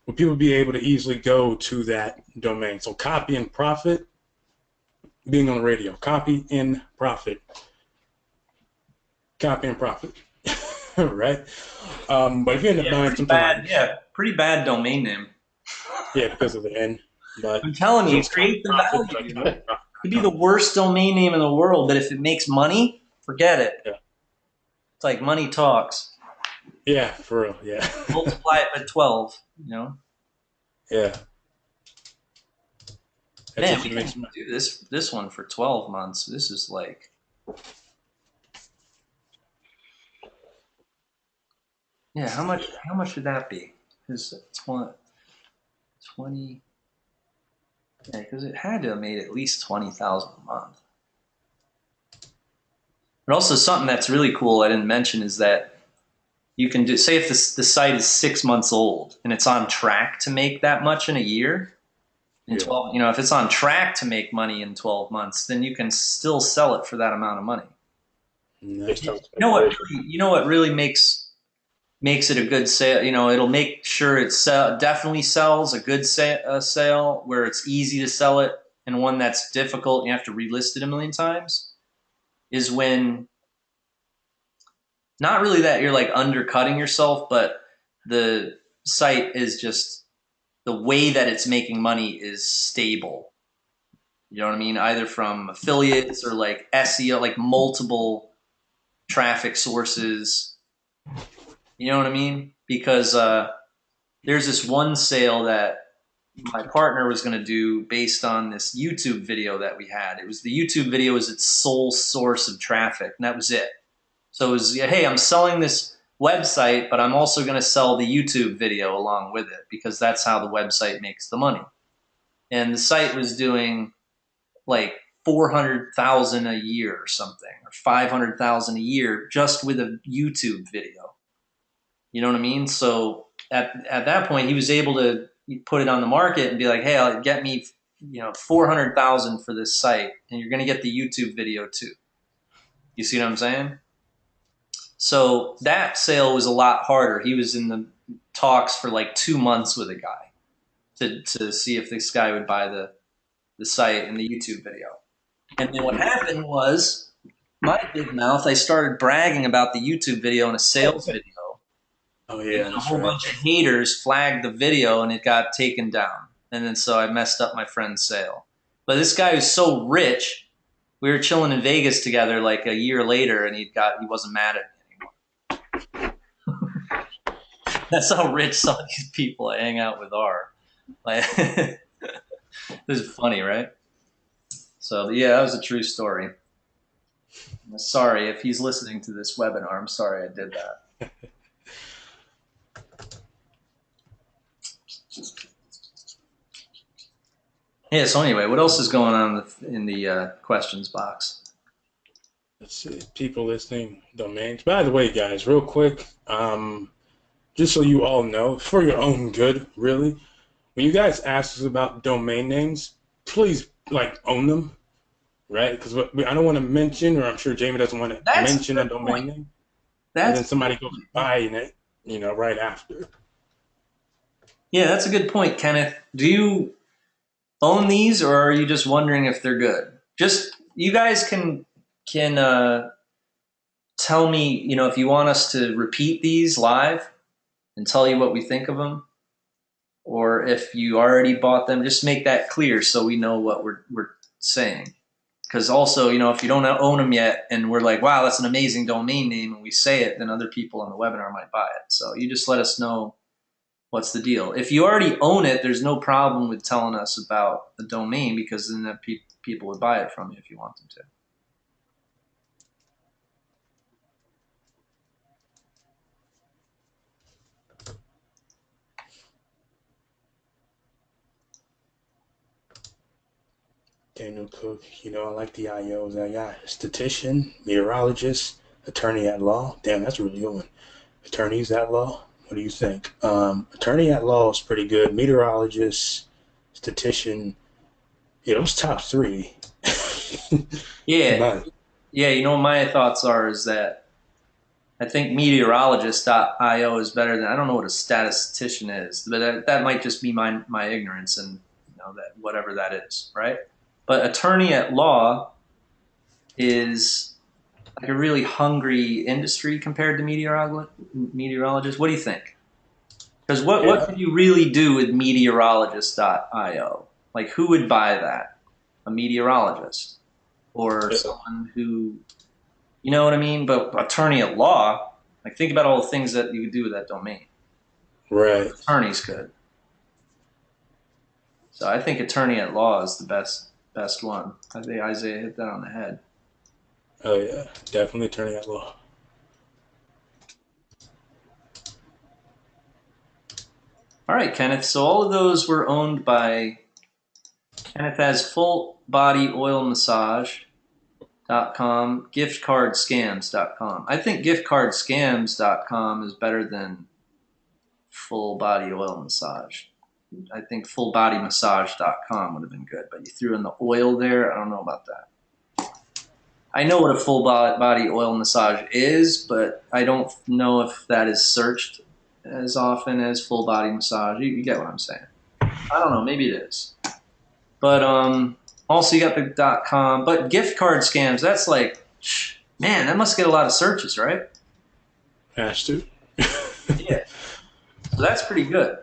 will people be able to easily go to that domain? So copy and profit, being on the radio, copy and profit, right? But if you end up buying something pretty bad domain name. Yeah, because of the N. But I'm telling you, create the value. It could be the worst domain name in the world, but if it makes money, forget it. Yeah. It's like money talks. Yeah, for real. Yeah. Multiply it by 12. You know. Yeah. Man, we can do this one for 12 months. This is like. Yeah, how much would that be? Because it's 20. Yeah, because it had to have made at least 20,000 a month. But also something that's really cool I didn't mention is that you can do, say if the site is 6 months old and it's on track to make that much in a year, in 12, if it's on track to make money in 12 months, then you can still sell it for that amount of money. Nice. You know what really makes it a good sale? It'll make sure it definitely sells a good sale where it's easy to sell it, and one that's difficult, you have to relist it a million times, is when not really that you're like undercutting yourself, but the site is just the way that it's making money is stable. You know what I mean? Either from affiliates or like SEO, like multiple traffic sources. You know what I mean? Because there's this one sale that my partner was going to do based on this YouTube video that we had. It was the YouTube video was its sole source of traffic, and that was it. So it was, hey, I'm selling this website, but I'm also going to sell the YouTube video along with it because that's how the website makes the money. And the site was doing like 400,000 a year or something, or 500,000 a year just with a YouTube video. You know what I mean? So at that point, he was able to put it on the market and be like, hey, I'll get me 400,000 for this site, and you're going to get the YouTube video too. You see what I'm saying? So that sale was a lot harder. He was in the talks for like 2 months with a guy to see if this guy would buy the site and the YouTube video. And then what happened was, my big mouth, I started bragging about the YouTube video in a sales video. Oh yeah, and a whole bunch of haters flagged the video and it got taken down. And then so I messed up my friend's sale. But this guy was so rich, we were chilling in Vegas together like a year later, and he wasn't mad at me anymore. That's how rich some of these people I hang out with are. Like, this is funny, right? So yeah, that was a true story. I'm sorry if he's listening to this webinar. I'm sorry I did that. Yeah, so anyway, what else is going on in the questions box? Let's see, people listening, domains. By the way, guys, real quick, just so you all know, for your own good, really, when you guys ask us about domain names, please, own them, right? Because I don't want to mention, or I'm sure Jamie doesn't want to mention a domain name, and then somebody goes buying it, right after. Yeah, that's a good point, Kenneth. Do you own these, or are you just wondering if they're good? Just, you guys can tell me, if you want us to repeat these live and tell you what we think of them, or if you already bought them, just make that clear so we know what we're saying. Because also, if you don't own them yet and we're like, wow, that's an amazing domain name, and we say it, then other people on the webinar might buy it. So you just let us know what's the deal. If you already own it, there's no problem with telling us about the domain, because then that people would buy it from you if you want them to. Daniel Cook, I like the IOs. I got statistician, meteorologist, attorney at law. Damn, that's a really good one. Attorneys at law. What do you think? Attorney at law is pretty good. Meteorologist, statistician. Yeah, those top three. Yeah. Yeah, my thoughts are is that I think meteorologist.io is better than, I don't know what a statistician is, but that might just be my ignorance and that whatever that is, right? But attorney at law is like a really hungry industry compared to meteorologist. What do you think? Because what could you really do with meteorologist.io? Like, who would buy that? A meteorologist or someone who, you know what I mean? But attorney at law, like, think about all the things that you could do with that domain. Right. Attorneys could. So I think attorney at law is the best one. I think Isaiah hit that on the head. Oh yeah, definitely attorney at law. All right, Kenneth. So all of those were owned by Kenneth. Has fullbodyoilmassage.com, giftcardscams.com. I think giftcardscams.com is better than Full Body Oil Massage. I think fullbodymassage.com would have been good, but you threw in the oil there. I don't know about that. I know what a full body oil massage is, but I don't know if that is searched as often as full body massage. You get what I'm saying. I don't know. Maybe it is. But also you got the .com. But gift card scams, that's like, man, that must get a lot of searches, right? Has to. Yeah. So that's pretty good.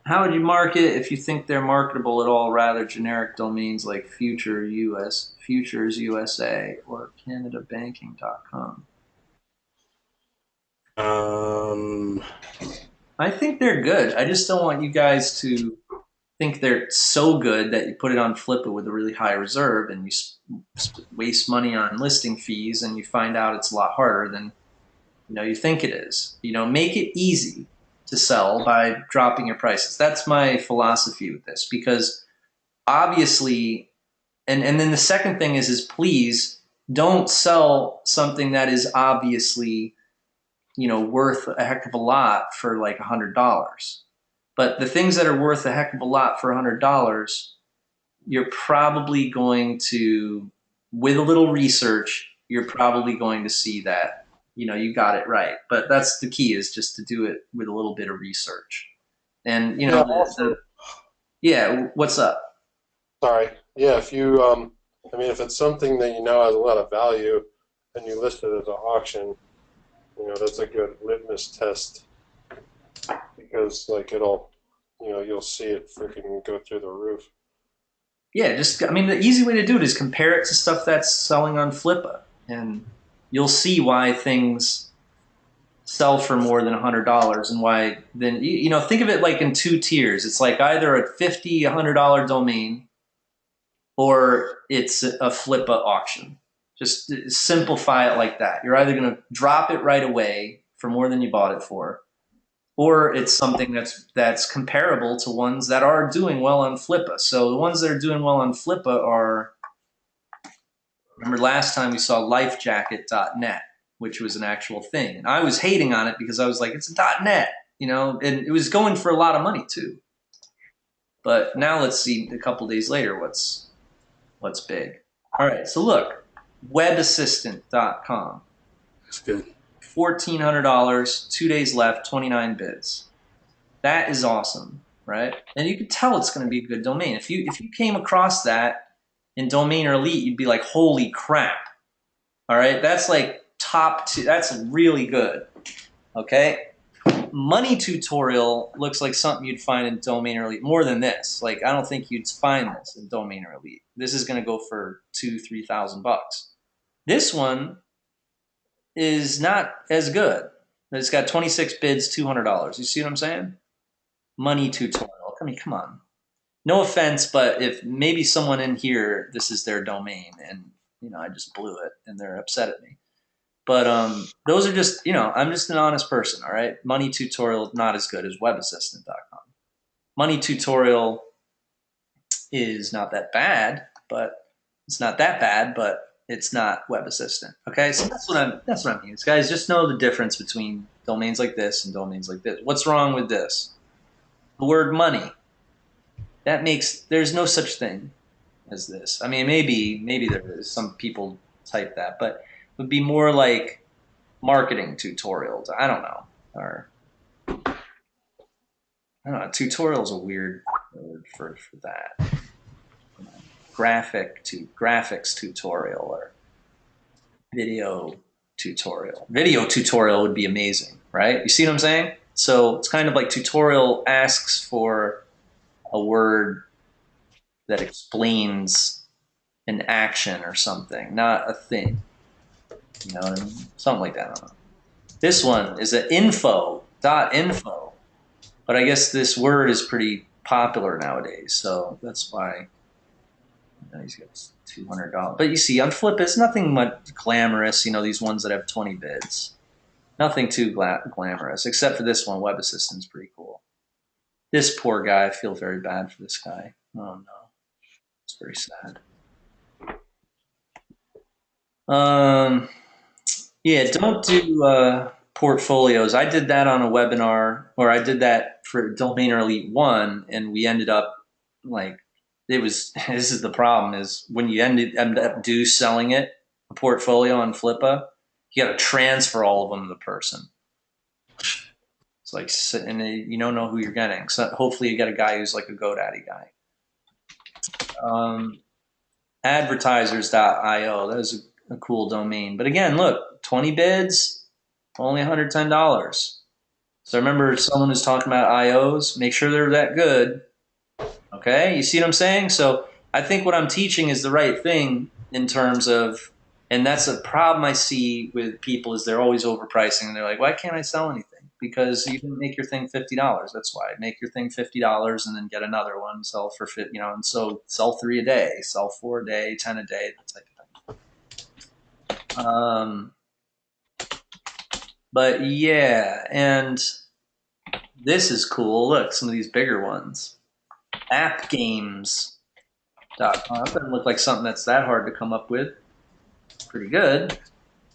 How would you market if you think they're marketable at all? Rather generic domains like Futures USA or CanadaBanking.com. I think they're good. I just don't want you guys to think they're so good that you put it on Flippa with a really high reserve and you waste money on listing fees and you find out it's a lot harder than you think it is. Make it easy to sell by dropping your prices. That's my philosophy with this, because obviously, and then the second thing is please don't sell something that is obviously, worth a heck of a lot for like $100. But the things that are worth a heck of a lot for $100, you're probably going to, with a little research, you're probably going to see that you got it right. But that's the key, is just to do it with a little bit of research. And, what's up? Sorry. Yeah, if you, if it's something that has a lot of value and you list it as an auction, that's a good litmus test, because it'll, you'll see it freaking go through the roof. Yeah, the easy way to do it is compare it to stuff that's selling on Flippa, and you'll see why things sell for more than $100 and why then, think of it like in two tiers. It's like either a $50, $100 domain or it's a Flippa auction. Just simplify it like that. You're either going to drop it right away for more than you bought it for, or it's something that's comparable to ones that are doing well on Flippa. So the ones that are doing well on Flippa are, remember last time we saw lifejacket.net, which was an actual thing. And I was hating on it because I was like, it's a .net, and it was going for a lot of money too. But now let's see a couple days later what's big. All right, so look, webassistant.com. That's good. $1,400, 2 days left, 29 bids. That is awesome, right? And you can tell it's going to be a good domain. If you came across that in Domainer Elite, you'd be like, holy crap. All right, that's like top two. That's really good. Okay, money tutorial looks like something you'd find in Domainer Elite more than this. Like, I don't think you'd find this in Domainer Elite. This is going to go for $2,000-3,000. This one is not as good. It's got 26 bids, $200. You see what I'm saying? Money tutorial. I mean, come on. No offense, but if maybe someone in here, this is their domain, and I just blew it, and they're upset at me. But those are just, I'm just an honest person, all right? Money tutorial not as good as webassistant.com. Money tutorial is not that bad, but it's not that bad, but it's not Web Assistant. Okay, so that's what I mean. Guys, just know the difference between domains like this and domains like this. What's wrong with this? The word money. There's no such thing as this. I mean, maybe there is. Some people type that, but it would be more like marketing tutorials. I don't know. Or I don't know. Tutorial is a weird word for that. Graphics tutorial or video tutorial. Video tutorial would be amazing, right? You see what I'm saying? So it's kind of like tutorial asks for a word that explains an action or something, not a thing. You know what I mean? Something like that. I don't know. This one is an info. But I guess this word is pretty popular nowadays, so that's why he's got $200. But you see, on Flippa, it's nothing much glamorous. These ones that have 20 bids, nothing too glamorous, except for this one. Web Assistant's pretty cool. This poor guy, I feel very bad for this guy. Oh no, it's very sad. Yeah, don't do portfolios. I did that on a webinar, or I did that for Domainer Elite 1, and we ended up this is the problem, is when you end up selling it, a portfolio on Flippa, you got to transfer all of them to the person. It's like, and you don't know who you're getting. So hopefully you get a guy who's like a GoDaddy guy. Advertisers.io, that is a cool domain. But again, look, 20 bids, only $110. So remember, someone who's talking about IOs, make sure they're that good. Okay, you see what I'm saying? So I think what I'm teaching is the right thing in terms of, and that's a problem I see with people, is they're always overpricing. And they're like, why can't I sell anything? Because you can make your thing $50. That's why. Make your thing $50 and then get another one, sell for $50, and so sell 3 a day, sell 4 a day, 10 a day, that type of thing. But yeah, and this is cool. Look, some of these bigger ones. Appgames.com. That doesn't look like something that's that hard to come up with. Pretty good,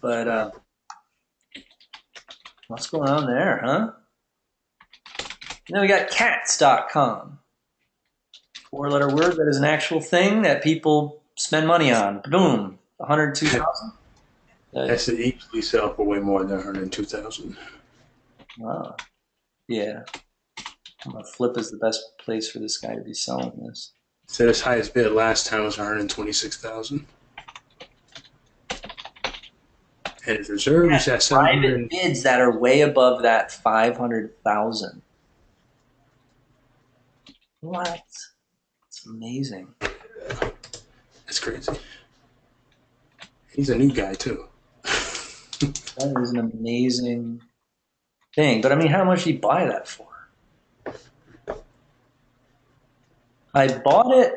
but what's going on there, huh? Then we got cats.com. 4-letter word that is an actual thing that people spend money on. Boom, 102,000. That's to easily sell for way more than 102,000. Wow. Yeah. Flip is the best place for this guy to be selling this. Said his highest bid last time was 126,000. And his reserves at private bids that are way above that 500,000. What? It's amazing. That's crazy. He's a new guy too. That is an amazing thing. But I mean, how much did he buy that for? I bought it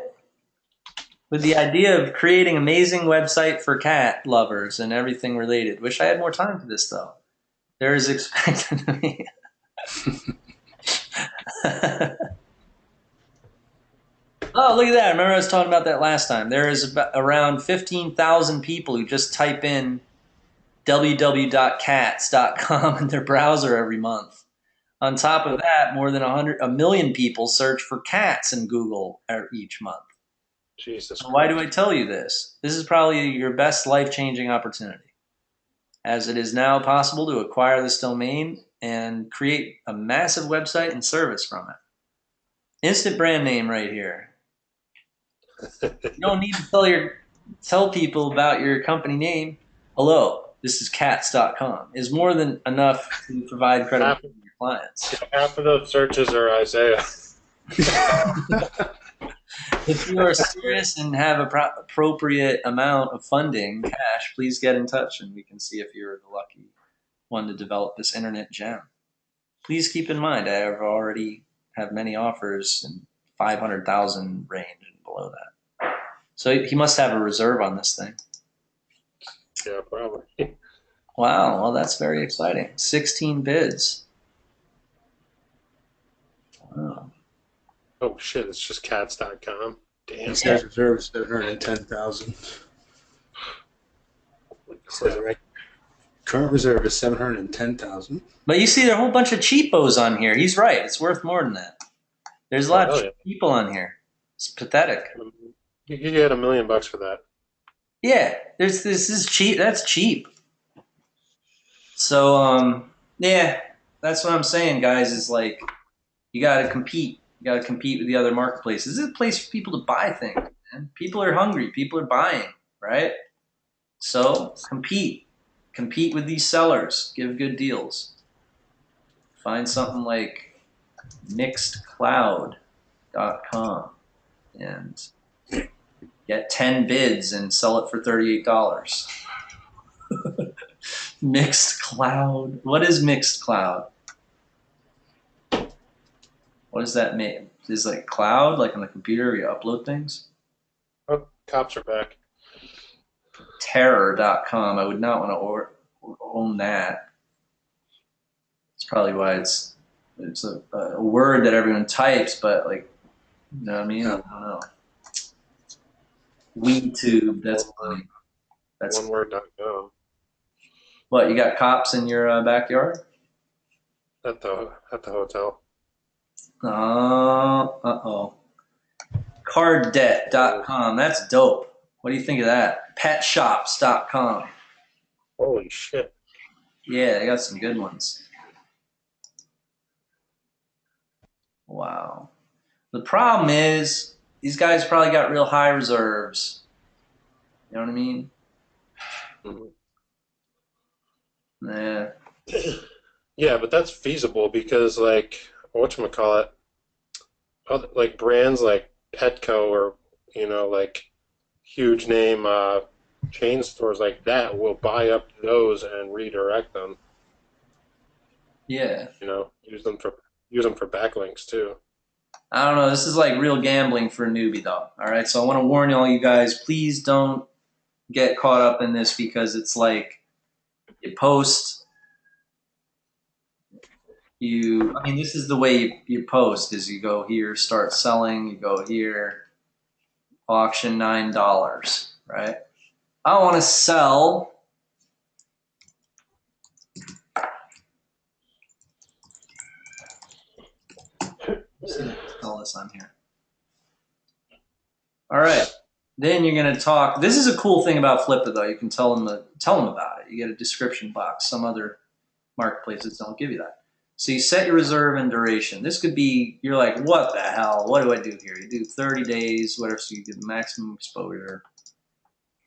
with the idea of creating an amazing website for cat lovers and everything related. Wish I had more time for this, though. There is expected to be. Oh, look at that. Remember I was talking about that last time. There is around 15,000 people who just type in www.cats.com in their browser every month. On top of that, more than 1 million people search for cats in Google each month. Jesus Christ. Why do I tell you this? This is probably your best life-changing opportunity, as it is now possible to acquire this domain and create a massive website and service from it. Instant brand name right here. You don't need to tell people about your company name. Hello, this is cats.com. Is more than enough to provide credibility to your clients. Half of those searches are Isaiah. If you are serious and have a appropriate amount of funding, cash, please get in touch and we can see if you're the lucky one to develop this internet gem. Please keep in mind, I already have many offers in 500,000 range and below that. So he must have a reserve on this thing. Yeah, probably. Wow, well, that's very exciting. 16 bids. Wow. Oh shit! It's just cats.com. Damn. It says reserve 710,000. Says right. Current reserve is 710,000. But you see, there are a whole bunch of cheapos on here. He's right. It's worth more than that. There's a lot of people on here. It's pathetic. You get $1 million for that. Yeah, this is cheap. That's cheap. So, yeah, that's what I'm saying, guys, is like, you got to compete. You got to compete with the other marketplaces. This is a place for people to buy things, man. People are hungry. People are buying, right? So compete. Compete with these sellers. Give good deals. Find something like mixedcloud.com and get 10 bids and sell it for $38. Mixed Cloud. What is Mixed Cloud? What does that mean? Is like cloud, like on the computer where you upload things? Oh, cops are back. Terror.com. I would not want to own that. It's probably why it's a word that everyone types, but like, you know what I mean? I don't know. WeTube. That's funny. That's one word.com. What, you got cops in your backyard? At the hotel. Uh-oh. Carddebt.com. That's dope. What do you think of that? Petshops.com. Holy shit. Yeah, they got some good ones. Wow. The problem is these guys probably got real high reserves. You know what I mean? Mm-hmm. Yeah, but that's feasible because, like, whatchamacallit, like brands like Petco or, you know, like huge name chain stores like that will buy up those and redirect them. Yeah. You know, use them for backlinks too. I don't know. This is like real gambling for a newbie, though. All right. So I want to warn all you guys, please don't get caught up in this because it's like you post. I mean, this is the way you post is you go here, start selling, you go here, auction $9, right? I want to sell sell this on here. All right. Then you're going to talk. This is a cool thing about Flippa, though. You can tell them about it. You get a description box. Some other marketplaces don't give you that. So you set your reserve and duration. This could be, you're like, what the hell? What do I do here? You do 30 days, whatever, so you get the maximum exposure.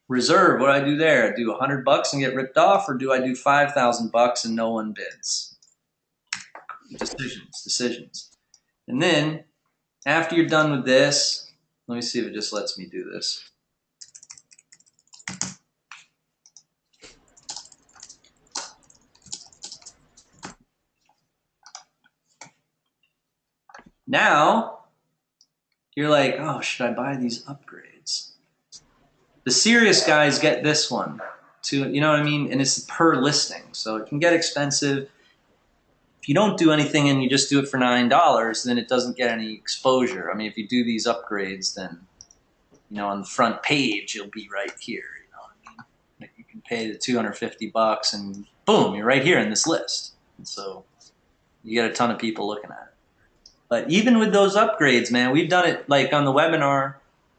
Reserve, what do I do there? I do $100 and get ripped off, or do I do $5,000 and no one bids? Decisions. And then, after you're done with this, let me see if it just lets me do this. Now, you're like, oh, should I buy these upgrades? The serious guys get this one, too, you know what I mean? And it's per listing, so it can get expensive. If you don't do anything and you just do it for $9, then it doesn't get any exposure. I mean, if you do these upgrades, then, you know, on the front page, you'll be right here, you know what I mean? Like you can pay the $250 and boom, you're right here in this list. And so you get a ton of people looking at it. But even with those upgrades, man, we've done it like on the webinar.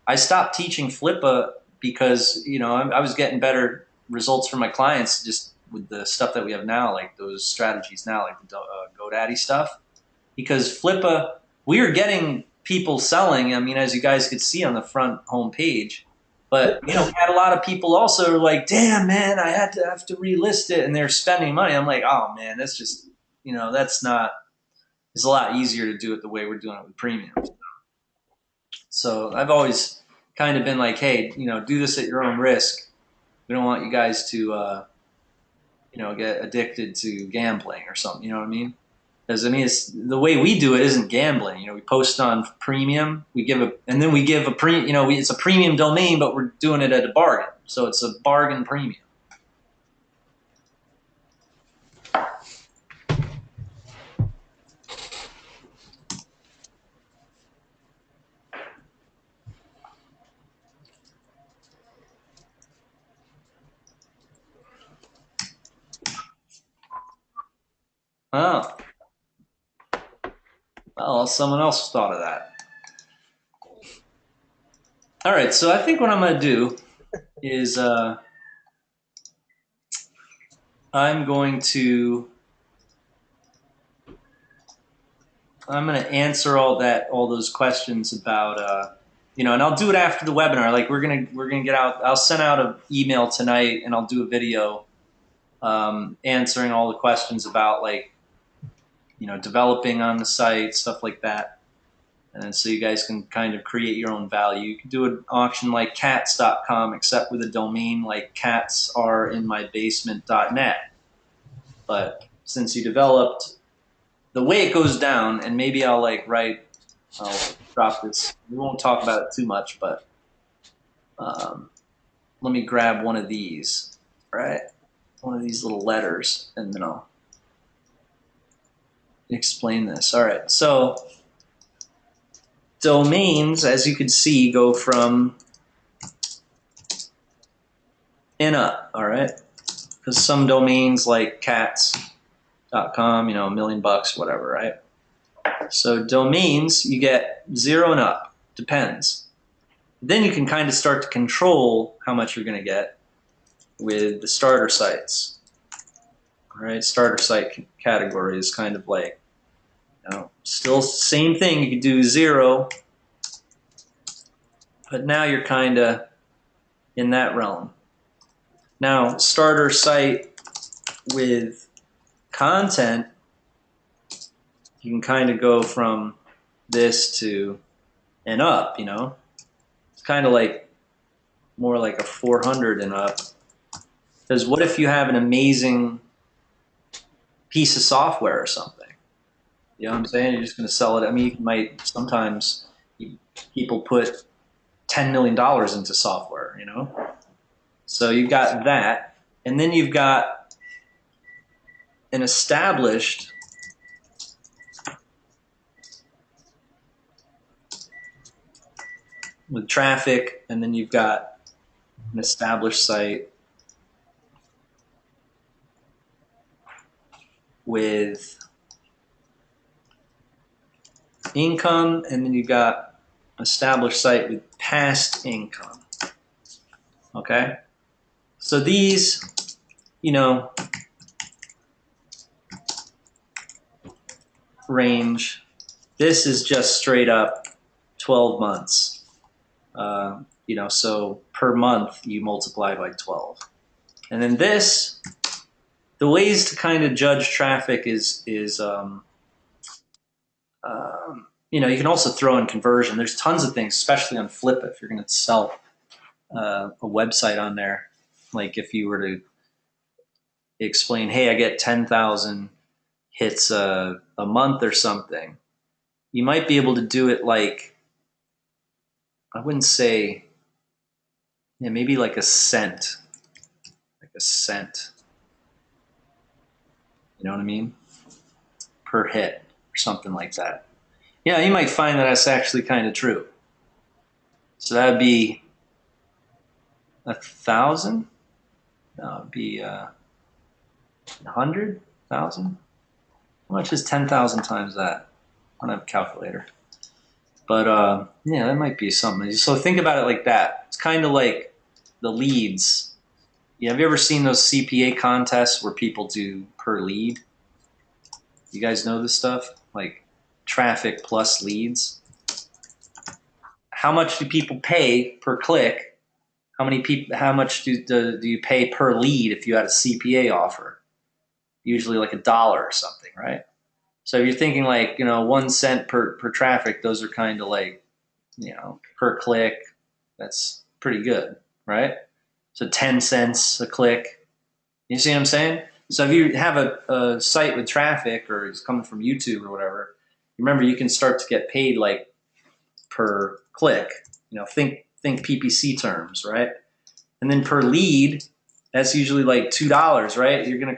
I stopped teaching Flippa because, you know, I was getting better results for my clients just with the stuff that we have now, like those strategies now, like the GoDaddy stuff. Because Flippa, we are getting people selling, I mean, as you guys could see on the front home page. But, you know, we had a lot of people also like, damn, man, I have to relist it, and they're spending money. I'm like, oh, man, that's just, you know, that's not – it's a lot easier to do it the way we're doing it with premium. So I've always kind of been like, hey, you know, do this at your own risk. We don't want you guys to, you know, get addicted to gambling or something. You know what I mean? Because I mean, it's, the way we do it isn't gambling. You know, we post on premium, we give a, and then we give a you know, it's a premium domain, but we're doing it at a bargain. So it's a bargain premium. Oh, well, someone else thought of that. All right, so I think what I'm going to do is I'm going to answer all those questions about you know, and I'll do it after the webinar. Like we're gonna get out. I'll send out an email tonight, and I'll do a video answering all the questions about, like, you know, developing on the site, stuff like that. And so you guys can kind of create your own value. You can do an auction like cats.com, except with a domain like catsareInMyBasement.net. But since you developed, the way it goes down, and maybe I'll drop this. We won't talk about it too much, but let me grab one of these, right? One of these little letters, and then I'll explain this. All right, so domains, as you can see, go from and up, all right? Because some domains like cats.com, you know, $1 million, whatever, right? So domains, you get 0 and up, depends. Then you can kind of start to control how much you're going to get with the starter sites. All right, starter site category is kind of like, you know, still same thing. You could do 0, but now you're kind of in that realm. Now, starter site with content, you can kind of go from this to and up, you know. It's kind of like more like a 400 and up. Because what if you have an amazing piece of software or something? You know what I'm saying? You're just going to sell it. I mean, you might sometimes people put $10 million into software, you know? So you've got that. And then you've got an established with traffic, and then you've got an established site with income, and then you've got an established site with past income. Okay? So these, you know, range, this is just straight up 12 months. You know, so per month you multiply by 12. And then this, the ways to kind of judge traffic is you know, you can also throw in conversion. There's tons of things, especially on Flippa, if you're going to sell a website on there. Like if you were to explain, hey, I get 10,000 hits a month or something, you might be able to do it like, I wouldn't say, yeah, maybe like a cent. Like a cent. You know what I mean? Per hit or something like that. Yeah, you might find that that's actually kind of true. So that would be 1,000? No, it would be 100,000? How much is 10,000 times that? I don't have a calculator. But yeah, that might be something. So think about it like that. It's kind of like the leads. Yeah, have you ever seen those CPA contests where people do per lead? You guys know this stuff? Like traffic plus leads. How much do people pay per click? How much do you pay per lead if you had a CPA offer? Usually like $1 or something, right? So if you're thinking like, you know, 1 cent per traffic, those are kind of like, you know, per click. That's pretty good, right? So 10 cents a click. You see what I'm saying? So if you have a site with traffic or it's coming from YouTube or whatever, remember you can start to get paid like per click. You know, think PPC terms, right? And then per lead, that's usually like $2, right? You're gonna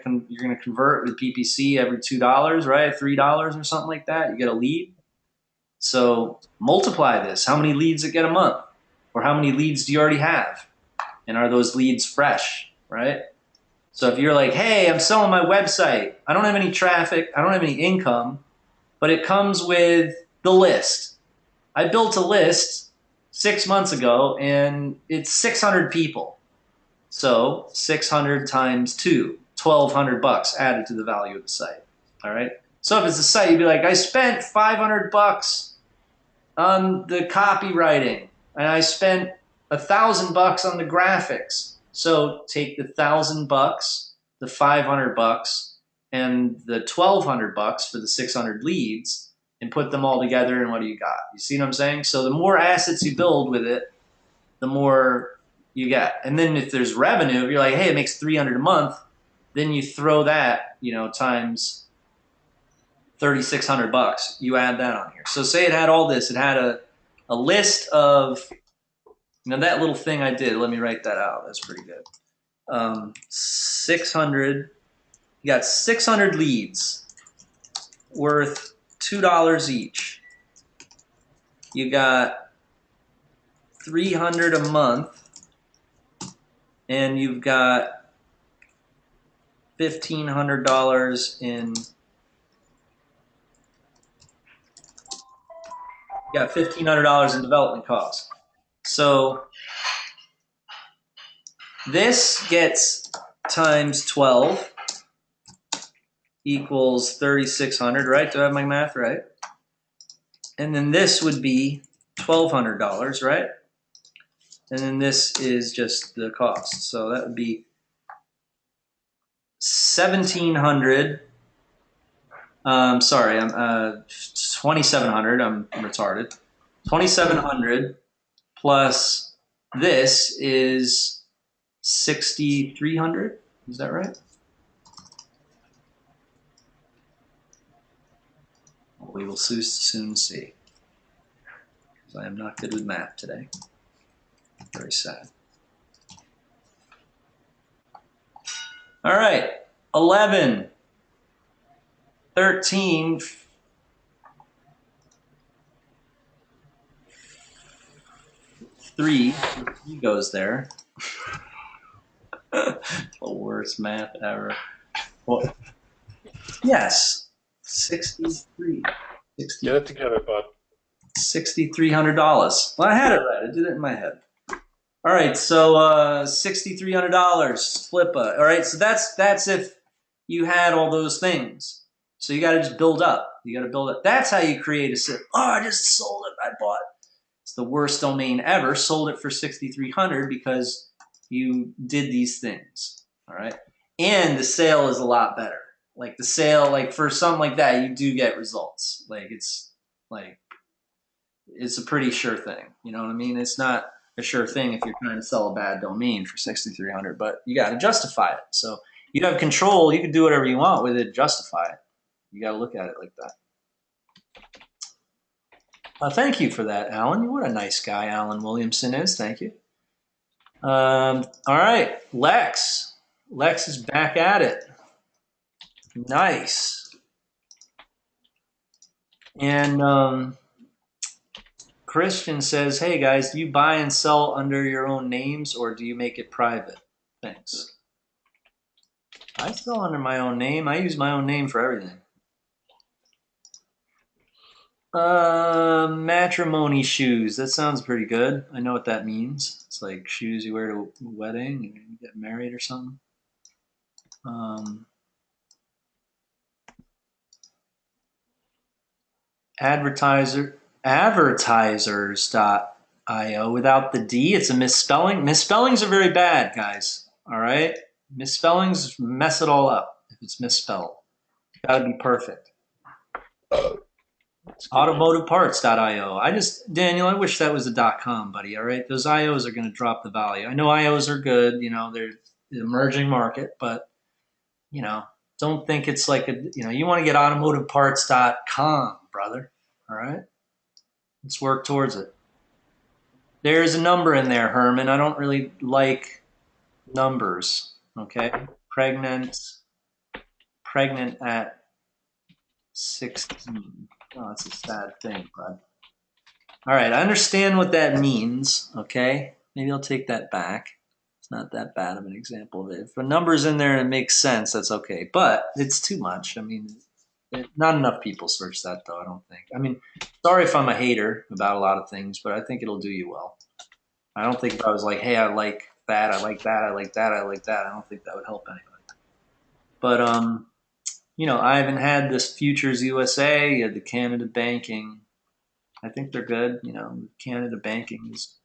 convert with PPC every $2, right? $3 or something like that. You get a lead. So multiply this. How many leads it get a month? Or how many leads do you already have? And are those leads fresh, right? So if you're like, hey, I'm selling my website. I don't have any traffic. I don't have any income, but it comes with the list. I built a list 6 months ago and it's 600 people. So 600 times 2, $1,200 added to the value of the site. All right. So if it's a site, you'd be like, I spent $500 on the copywriting and I spent $1,000 on the graphics. So take the $1,000, the $500, and the $1,200 for the 600 leads and put them all together, and what do you got? You see what I'm saying? So the more assets you build with it, the more you get. And then if there's revenue, if you're like, hey, it makes $300 a month, then you throw that, you know, times $3,600. You add that on here. So say it had all this. It had a list of, now that little thing I did, let me write that out. That's pretty good. 600, you got 600 leads worth $2 each. You got 300 a month, and you've got $1,500 in. You got $1,500 in development costs. So this gets times 12 equals 3,600, right? Do I have my math right? And then this would be $1,200, right? And then this is just the cost. So that would be 1,700. Sorry, I'm 2,700. I'm retarded. 2,700 plus this is 6,300. Is that right? We will soon see. Because I am not good with math today. Very sad. All right, 11, 13, 3 goes there. The worst math ever. Well, yes, 63. Get it together, bud. $6,300. Well, I had it right. I did it in my head. All right, so $6,300, Flippa. All right, so that's if you had all those things. So you got to just build up. You got to build up. That's how you create a site. Oh, I just sold it. I bought it. It's the worst domain ever. Sold it for $6,300 because you did these things. All right, and the sale is a lot better. Like the sale, like for something like that, you do get results. It's a pretty sure thing. You know what I mean? It's not a sure thing if you're trying to sell a bad domain for $6,300, but you got to justify it. So you have control. You can do whatever you want with it. Justify it. You got to look at it like that. Thank you for that, Alan. What a nice guy Alan Williamson is. Thank you. All right, Lex. Lex is back at it. Nice. And Christian says, hey guys, do you buy and sell under your own names or do you make it private? Thanks. I sell under my own name. I use my own name for everything. Matrimony shoes. That sounds pretty good. I know what that means. It's like shoes you wear to a wedding and you get married or something. Advertisers.io without the D. It's a misspelling. Misspellings are very bad, guys. All right? Misspellings mess it all up if it's misspelled. Got to be perfect. Automotiveparts.io. Daniel, I wish that was a .com, buddy. All right, those IOs are going to drop the value. I know IOs are good. You know, they're an emerging market, but you know, don't think it's like you want to get automotiveparts.com, brother. All right, let's work towards it. There's a number in there, Herman. I don't really like numbers. Okay, pregnant at 16. Oh, that's a sad thing, bud. All right, I understand what that means, okay? Maybe I'll take that back. It's not that bad of an example of it. If a number's in there and it makes sense, that's okay. But it's too much. I mean, not enough people search that, though, I don't think. I mean, sorry if I'm a hater about a lot of things, but I think it'll do you well. I don't think if I was like, hey, I like that, I like that, I like that, I like that, I don't think that would help anybody. But, you know, I haven't had this Futures USA, you had the Canada Banking. I think they're good. You know, Canada Banking is,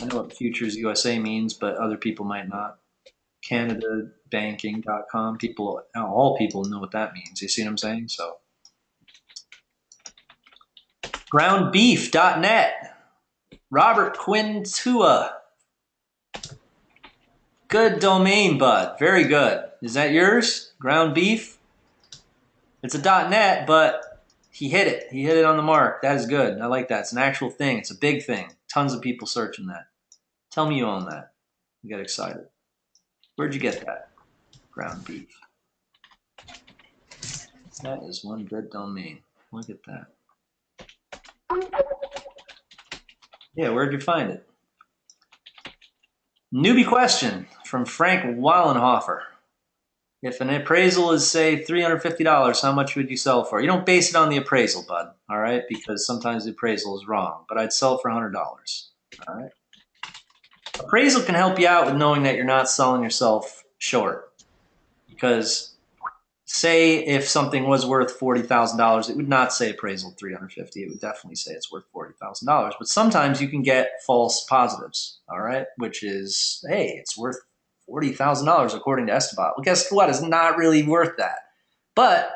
I know what Futures USA means, but other people might not. CanadaBanking.com. All people know what that means. You see what I'm saying? So, groundbeef.net. Robert Quintua. Good domain, bud. Very good. Is that yours? Ground beef? It's a .net, but he hit it. He hit it on the mark. That is good. I like that. It's an actual thing. It's a big thing. Tons of people searching that. Tell me you own that. You get excited. Where'd you get that? Ground beef. That is one good domain. Look at that. Yeah, where'd you find it? Newbie question from Frank Wallenhofer. If an appraisal is, say, $350, how much would you sell for? You don't base it on the appraisal, bud, all right? Because sometimes the appraisal is wrong, but I'd sell it for $100, all right? Appraisal can help you out with knowing that you're not selling yourself short. Because say if something was worth $40,000, it would not say appraisal $350. It would definitely say it's worth $40,000. But sometimes you can get false positives, all right? Which is, hey, it's worth $40,000 according to Esteban. Well, guess what? It's not really worth that. But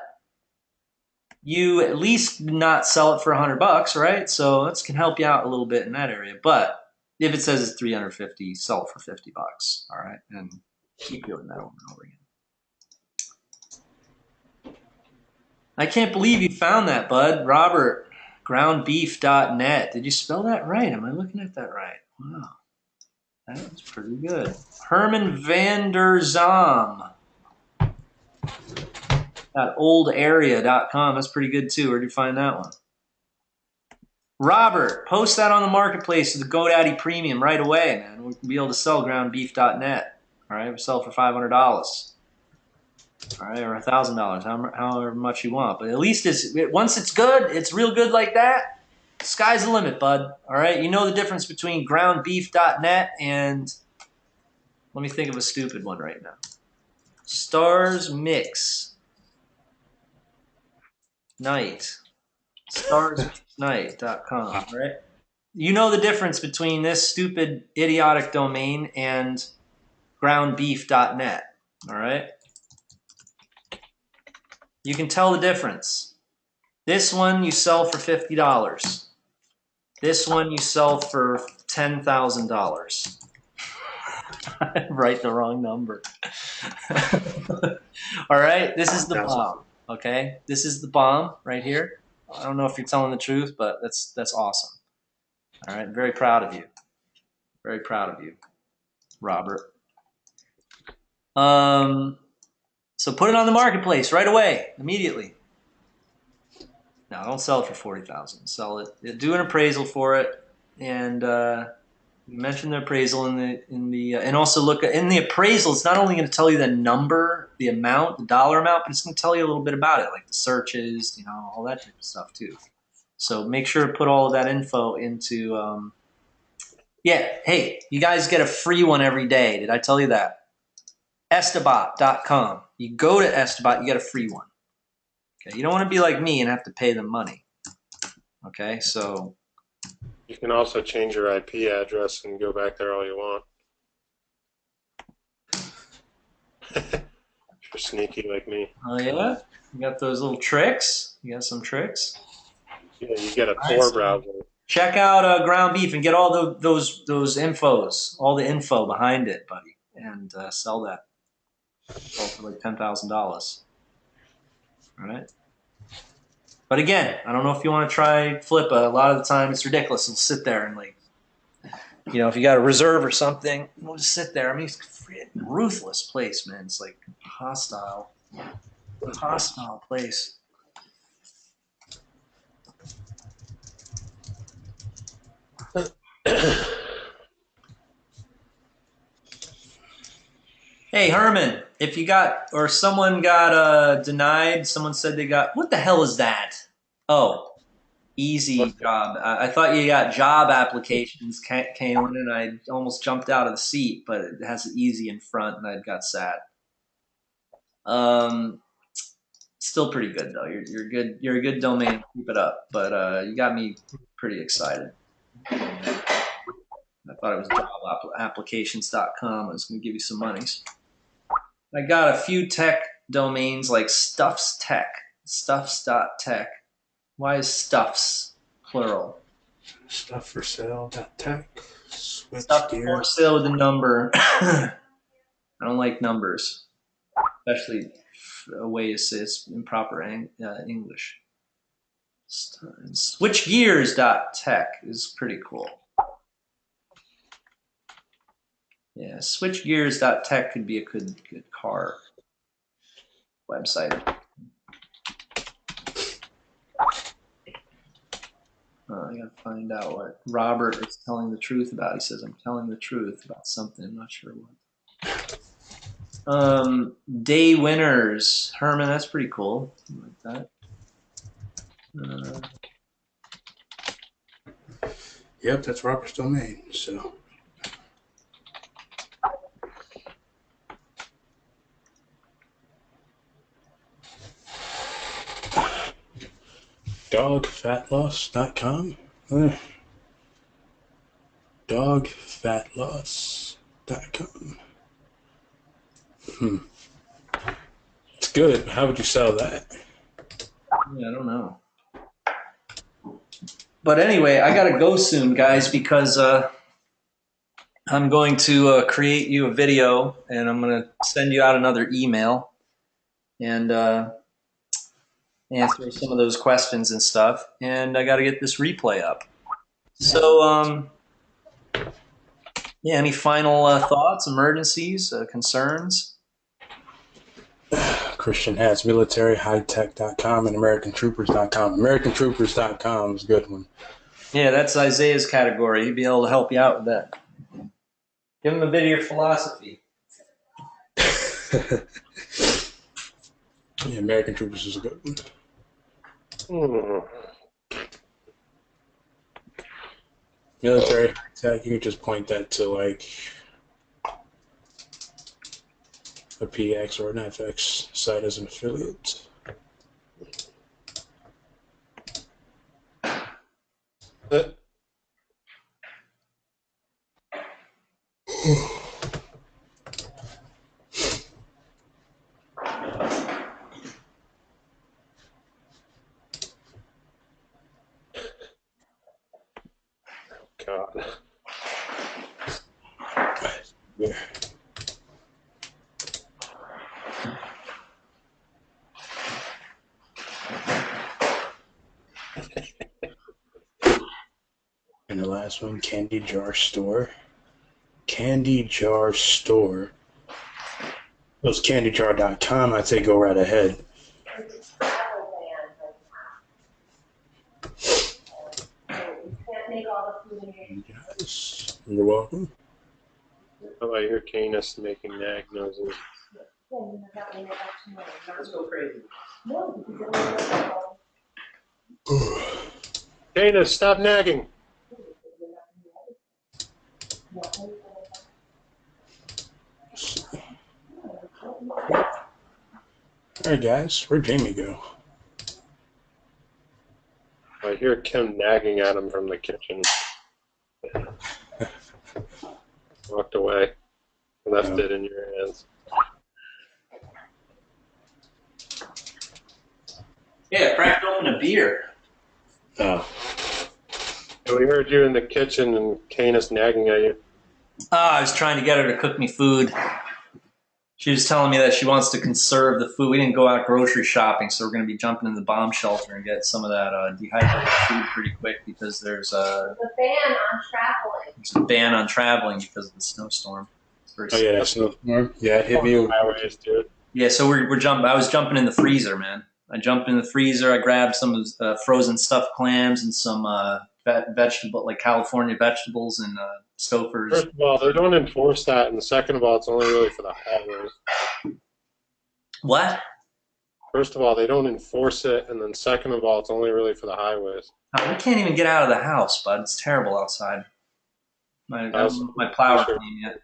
you at least not sell it for $100, right? So this can help you out a little bit in that area. But if it says it's $350, sell it for $50, all right? And keep doing that over and over again. I can't believe you found that, bud. Robert, groundbeef.net. Did you spell that right? Am I looking at that right? Wow. That was pretty good. Herman van der Zom. Oldarea.com. That's pretty good too. Where'd you find that one? Robert, post that on the marketplace with the GoDaddy Premium right away, man. We'll be able to sell groundbeef.net. All right, we sell for $500. All right, or $1,000, however much you want. But at least once it's good, it's real good like that. Sky's the limit, bud. All right, you know the difference between groundbeef.net and, let me think of a stupid one right now. Stars Mix Night. Starsmixnight.com, right? You know the difference between this stupid, idiotic domain and groundbeef.net, all right? You can tell the difference. This one you sell for $50. This one you sell for $10,000. Write the wrong number. All right, this is the bomb, okay? This is the bomb right here. I don't know if you're telling the truth, but that's awesome. All right, very proud of you. Very proud of you, Robert. So put it on the marketplace right away, immediately. No, don't sell it for $40,000. Sell it. Do an appraisal for it, and mention the appraisal and also look in the appraisal. It's not only going to tell you the number, the amount, the dollar amount, but it's going to tell you a little bit about it, like the searches, you know, all that type of stuff too. So make sure to put all of that info into. Yeah, hey, you guys get a free one every day. Did I tell you that? Estabot.com. You go to Estabot, you get a free one. Okay, you don't want to be like me and have to pay them money. Okay, so you can also change your IP address and go back there all you want. If You're sneaky like me. Oh yeah, you got those little tricks. You got some tricks. Yeah, you get a All right, Tor so browser. check out ground beef and get all those infos, all the info behind it, buddy, and sell that. Sell for like $10,000. All right. But again, I don't know if you want to try Flippa. A lot of the time, it's ridiculous. It'll sit there and like, if you got a reserve or something, it'll just sit there. I mean, it's a freaking ruthless place, man. It's like hostile, a hostile place. Hey, Herman, if you got, or someone got denied, someone said they got, what the hell is that? Oh, easy job. I thought you got job applications came in and I almost jumped out of the seat, but it has an easy in front and I got sad. Still pretty good though. You're good. You're a good domain. Keep it up. But you got me pretty excited. I thought it was jobapplications.com. I was going to give you some monies. I got a few tech domains like Stuffs Tech, stuffs.tech. Why is Stuffs plural? Stuff for sale.tech. Switch Stuff for gears. sale with a number. I don't like numbers, especially a way to say it's improper English. Switchgears.tech is pretty cool. Yeah, switchgears.tech could be a good car website. I gotta find out what Robert is telling the truth about. He says, I'm telling the truth about something. I'm not sure what. Day winners. Herman, that's pretty cool. I like that. Yep, that's Robert's domain. So. Dogfatloss.com. Dogfatloss.com. It's good. How would you sell that? Yeah, I don't know. But anyway, I gotta go soon, guys, because I'm going to create you a video and I'm going to send you out another email and answer some of those questions and stuff. And I got to get this replay up. So, yeah, any final thoughts, emergencies, concerns? Christian has militaryhightech.com and AmericanTroopers.com. AmericanTroopers.com is a good one. Yeah, that's Isaiah's category. He'd be able to help you out with that. Give him a bit of your philosophy. Yeah, American Troopers is a good one. Military tech, you can just point that to like a PX or an FX site as an affiliate. God. Yeah. And the last one, Candy Jar Store. Candy Jar Store. Those candyjar.com, I'd say go right ahead. Yes. You're welcome. Oh, I hear Canis making nag noises. Let's go crazy. Canis, stop nagging. All right, guys, where'd Jamie go? I hear Kim nagging at him from the kitchen. Walked away. Left it in your hands. Yeah, cracked open a beer. Oh. And we heard you in the kitchen and Canis nagging at you. I was trying to get her to cook me food. She was telling me that she wants to conserve the food. We didn't go out grocery shopping, so we're going to be jumping in the bomb shelter and get some of that dehydrated food pretty quick because there's a ban on traveling. There's a ban on traveling because of the snowstorm. Oh yeah, that snowstorm. Yeah, it hit me. Highways, dude. Yeah, so we're jumping. I was jumping in the freezer, man. I jumped in the freezer. I grabbed some frozen stuffed clams and some vegetable, like California vegetables and Stouffer's. First of all, they don't enforce that, and second of all, it's only really for the highways. What? First of all, they don't enforce it, and then second of all, it's only really for the highways. Oh, we can't even get out of the house, bud. It's terrible outside. My plower clean yet.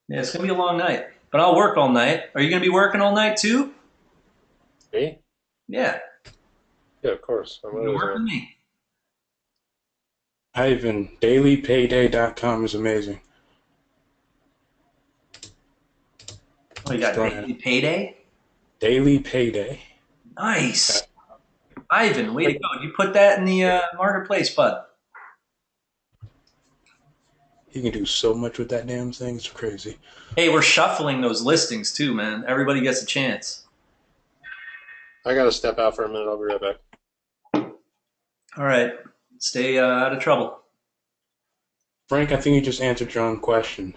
Yeah, it's gonna be a long night, but I'll work all night. Are you gonna be working all night too? Me? Yeah. Yeah, of course. I'm You're working with me. Ivan, dailypayday.com is amazing. Oh, you got Daily Payday? Daily Payday. Nice. Ivan, way to go. You put that in the marketplace, bud. You can do so much with that damn thing. It's crazy. Hey, we're shuffling those listings too, man. Everybody gets a chance. I got to step out for a minute. I'll be right back. All right. Stay out of trouble. Frank, I think you just answered your own question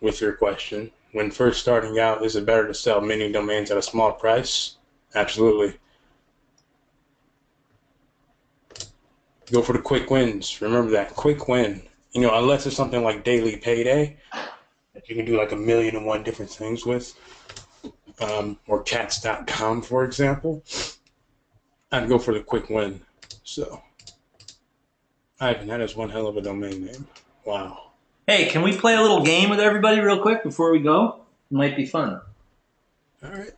with your question. When first starting out, is it better to sell many domains at a small price? Absolutely. Go for the quick wins. Remember that. Quick win. You know, unless it's something like Daily Payday that you can do like 1,000,001 different things with, or cats.com, for example, I'd go for the quick win. So, Ivan, that is one hell of a domain name. Wow. Hey, can we play a little game with everybody real quick before we go? It might be fun. All right.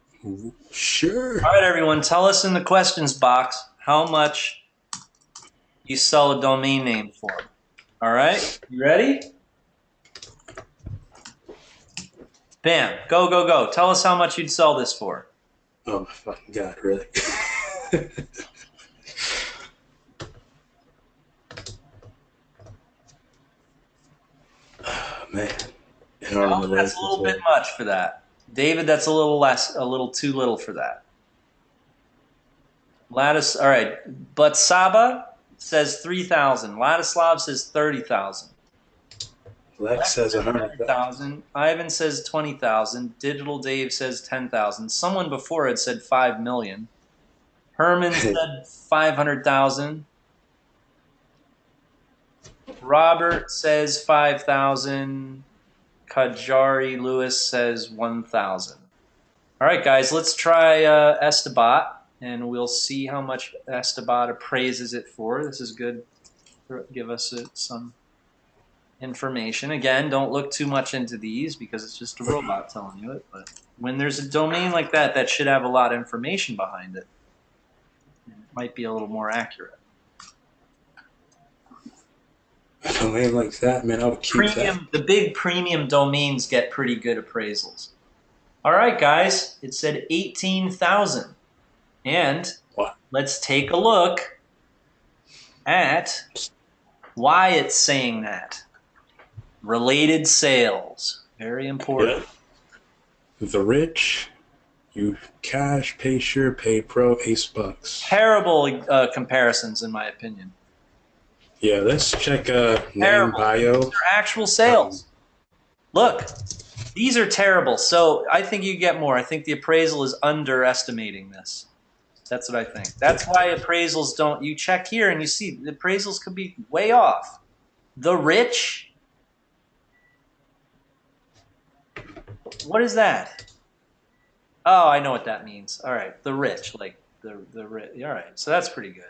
Sure. All right, everyone. Tell us in the questions box how much you sell a domain name for. All right? You ready? Bam. Go, go, go. Tell us how much you'd sell this for. Oh, my fucking God, really? Oh, man. No, that's a little bit much for that. David, that's a little too little for that. Lattice, all right. But Saba says 3,000. Ladislav says 30,000. Lex says 100,000. Ivan says 20,000. Digital Dave says 10,000. Someone before had said 5 million. Herman said 500,000. Robert says 5,000. Kajari Lewis says 1,000. All right, guys, let's try Estebat, and we'll see how much Estebat appraises it for. This is good. Give us some information. Again, don't look too much into these because it's just a robot telling you it. But when there's a domain like that, that should have a lot of information behind it. It might be a little more accurate. A domain like that, man, I would keep that. The big premium domains get pretty good appraisals. All right, guys, it said 18,000. And what? Let's take a look at why it's saying that. Related sales. Very important. Yeah. The rich, you cash, pay sure, pay pro, $8. Terrible comparisons, in my opinion. Yeah, let's check name bio. These are actual sales. Look, these are terrible. So I think you get more. I think the appraisal is underestimating this. That's what I think. That's why appraisals don't. You check here and you see the appraisals could be way off. The rich. What is that? Oh, I know what that means. All right, the rich, like the rich. All right, so that's pretty good.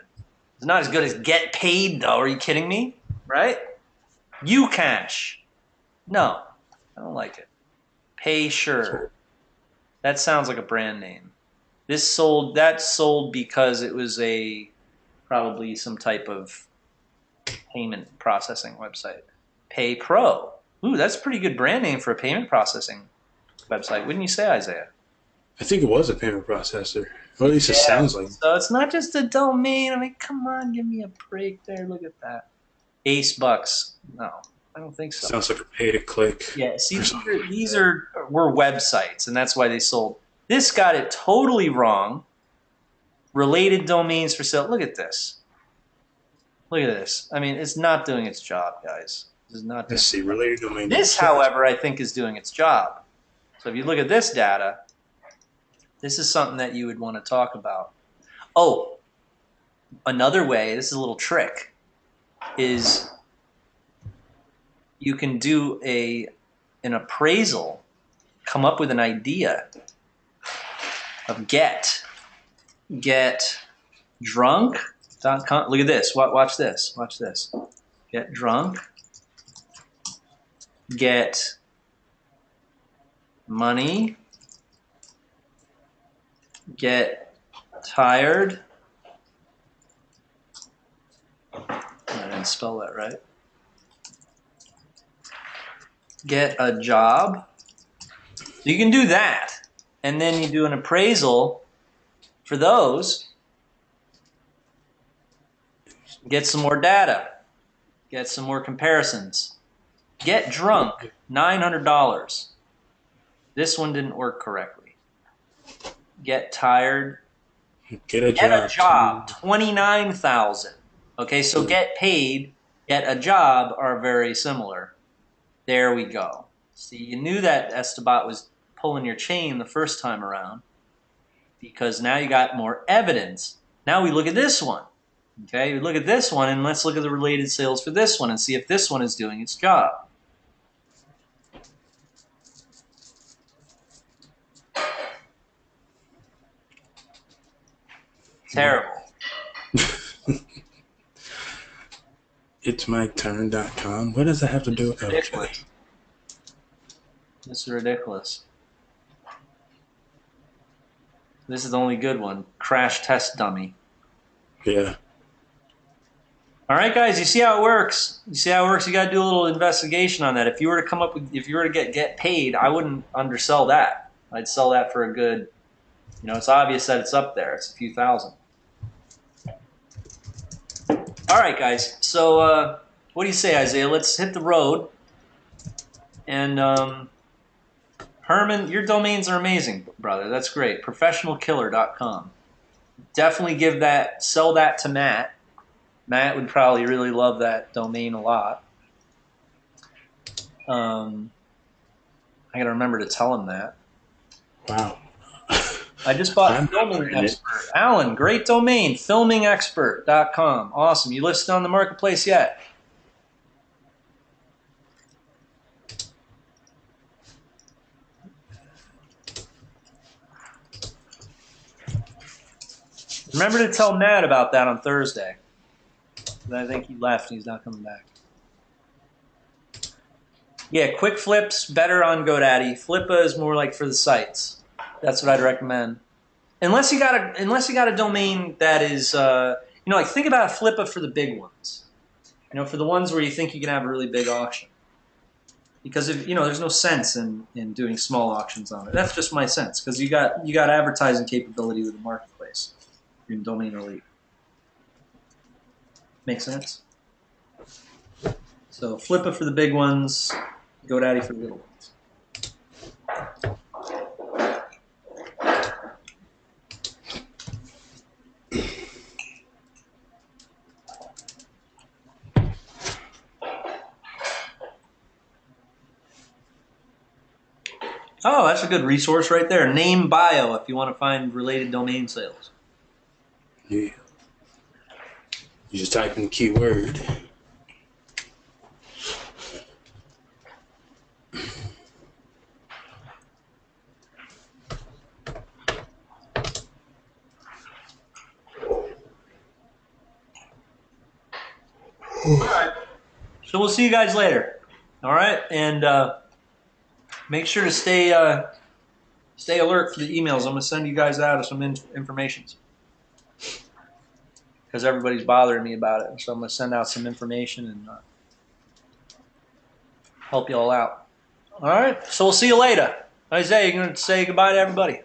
It's not as good as get paid, though. Are you kidding me? Right? Ucash. No, I don't like it. Pay sure. That sounds like a brand name. That sold because it was probably some type of payment processing website. Pay Pro. Ooh, that's a pretty good brand name for a payment processing website. Wouldn't you say, Isaiah? I think it was a payment processor. Or at least it sounds like. So it's not just a domain. I mean, come on, give me a break there. Look at that. Ace Bucks. No, I don't think so. Sounds like a pay-to-click. Yeah, see, these were websites, and that's why they sold. This got it totally wrong. Related domains for sale. Look at this. Look at this. I mean, it's not doing its job, guys. This is not doing Let's see, related domain. This, however, I think is doing its job. So if you look at this data, this is something that you would want to talk about. Oh, another way, this is a little trick, is you can do an appraisal, come up with an idea of get drunk.com. Look at this. Watch this. Watch this. Get drunk. Get money. Get tired. I didn't spell that right. Get a job. So you can do that. And then you do an appraisal for those. Get some more data. Get some more comparisons. Get drunk, $900. This one didn't work correctly. Get tired. Get a job, $29,000. Okay, so get paid, get a job are very similar. There we go. See, you knew that Estabot was pulling your chain the first time around because now you got more evidence. Now we look at this one. Okay, we look at this one and let's look at the related sales for this one and see if this one is doing its job. Terrible. It's my turn.com. What does that have to do with that? Ridiculous. This is ridiculous. This is the only good one. Crash test dummy. Yeah. All right, guys, you see how it works? You see how it works? You got to do a little investigation on that. If you were to come up with, if you were to get paid, I wouldn't undersell that. I'd sell that for a good, you know, it's obvious that it's up there. It's a few thousand. All right, guys. So what do you say, Isaiah? Let's hit the road. And Herman, your domains are amazing, brother. That's great. Professionalkiller.com. Definitely sell that to Matt. Matt would probably really love that domain a lot. I got to remember to tell him that. Wow. I just bought Filming Expert. Alan, great domain, filmingexpert.com. Awesome. You listed on the marketplace yet? Remember to tell Matt about that on Thursday. I think he left and he's not coming back. Yeah, quick flips, better on GoDaddy. Flippa is more like for the sites. That's what I'd recommend. Unless you got a domain that is, like think about Flippa for the big ones. For the ones where you think you can have a really big auction. Because there's no sense in doing small auctions on it. That's just my sense. Because you got advertising capability with the marketplace. You're in Domain Elite. Make sense? So Flippa for the big ones, GoDaddy for the little ones. Oh, that's a good resource right there. Name bio if you want to find related domain sales. Yeah. You just type in the keyword. All right. So we'll see you guys later. All right, and make sure to stay alert for the emails. I'm going to send you guys out some information because everybody's bothering me about it. So I'm going to send out some information and help you all out. All right, so we'll see you later. Isaiah, you're going to say goodbye to everybody.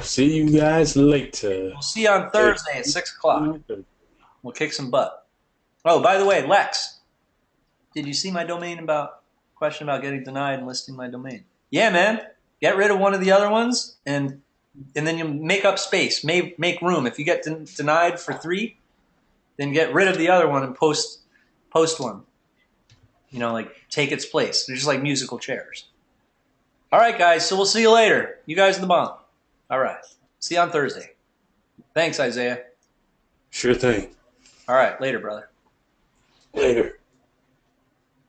See you guys later. We'll see you on Thursday at 6 o'clock. We'll kick some butt. Oh, by the way, Lex, did you see my question about getting denied and listing my domain? Yeah, man. Get rid of one of the other ones, and then you make up space, make room. If you get denied for 3, then get rid of the other one and post one. Like take its place. They're just like musical chairs. All right, guys. So we'll see you later. You guys are the bomb. All right. See you on Thursday. Thanks, Isaiah. Sure thing. All right. Later, brother. Later.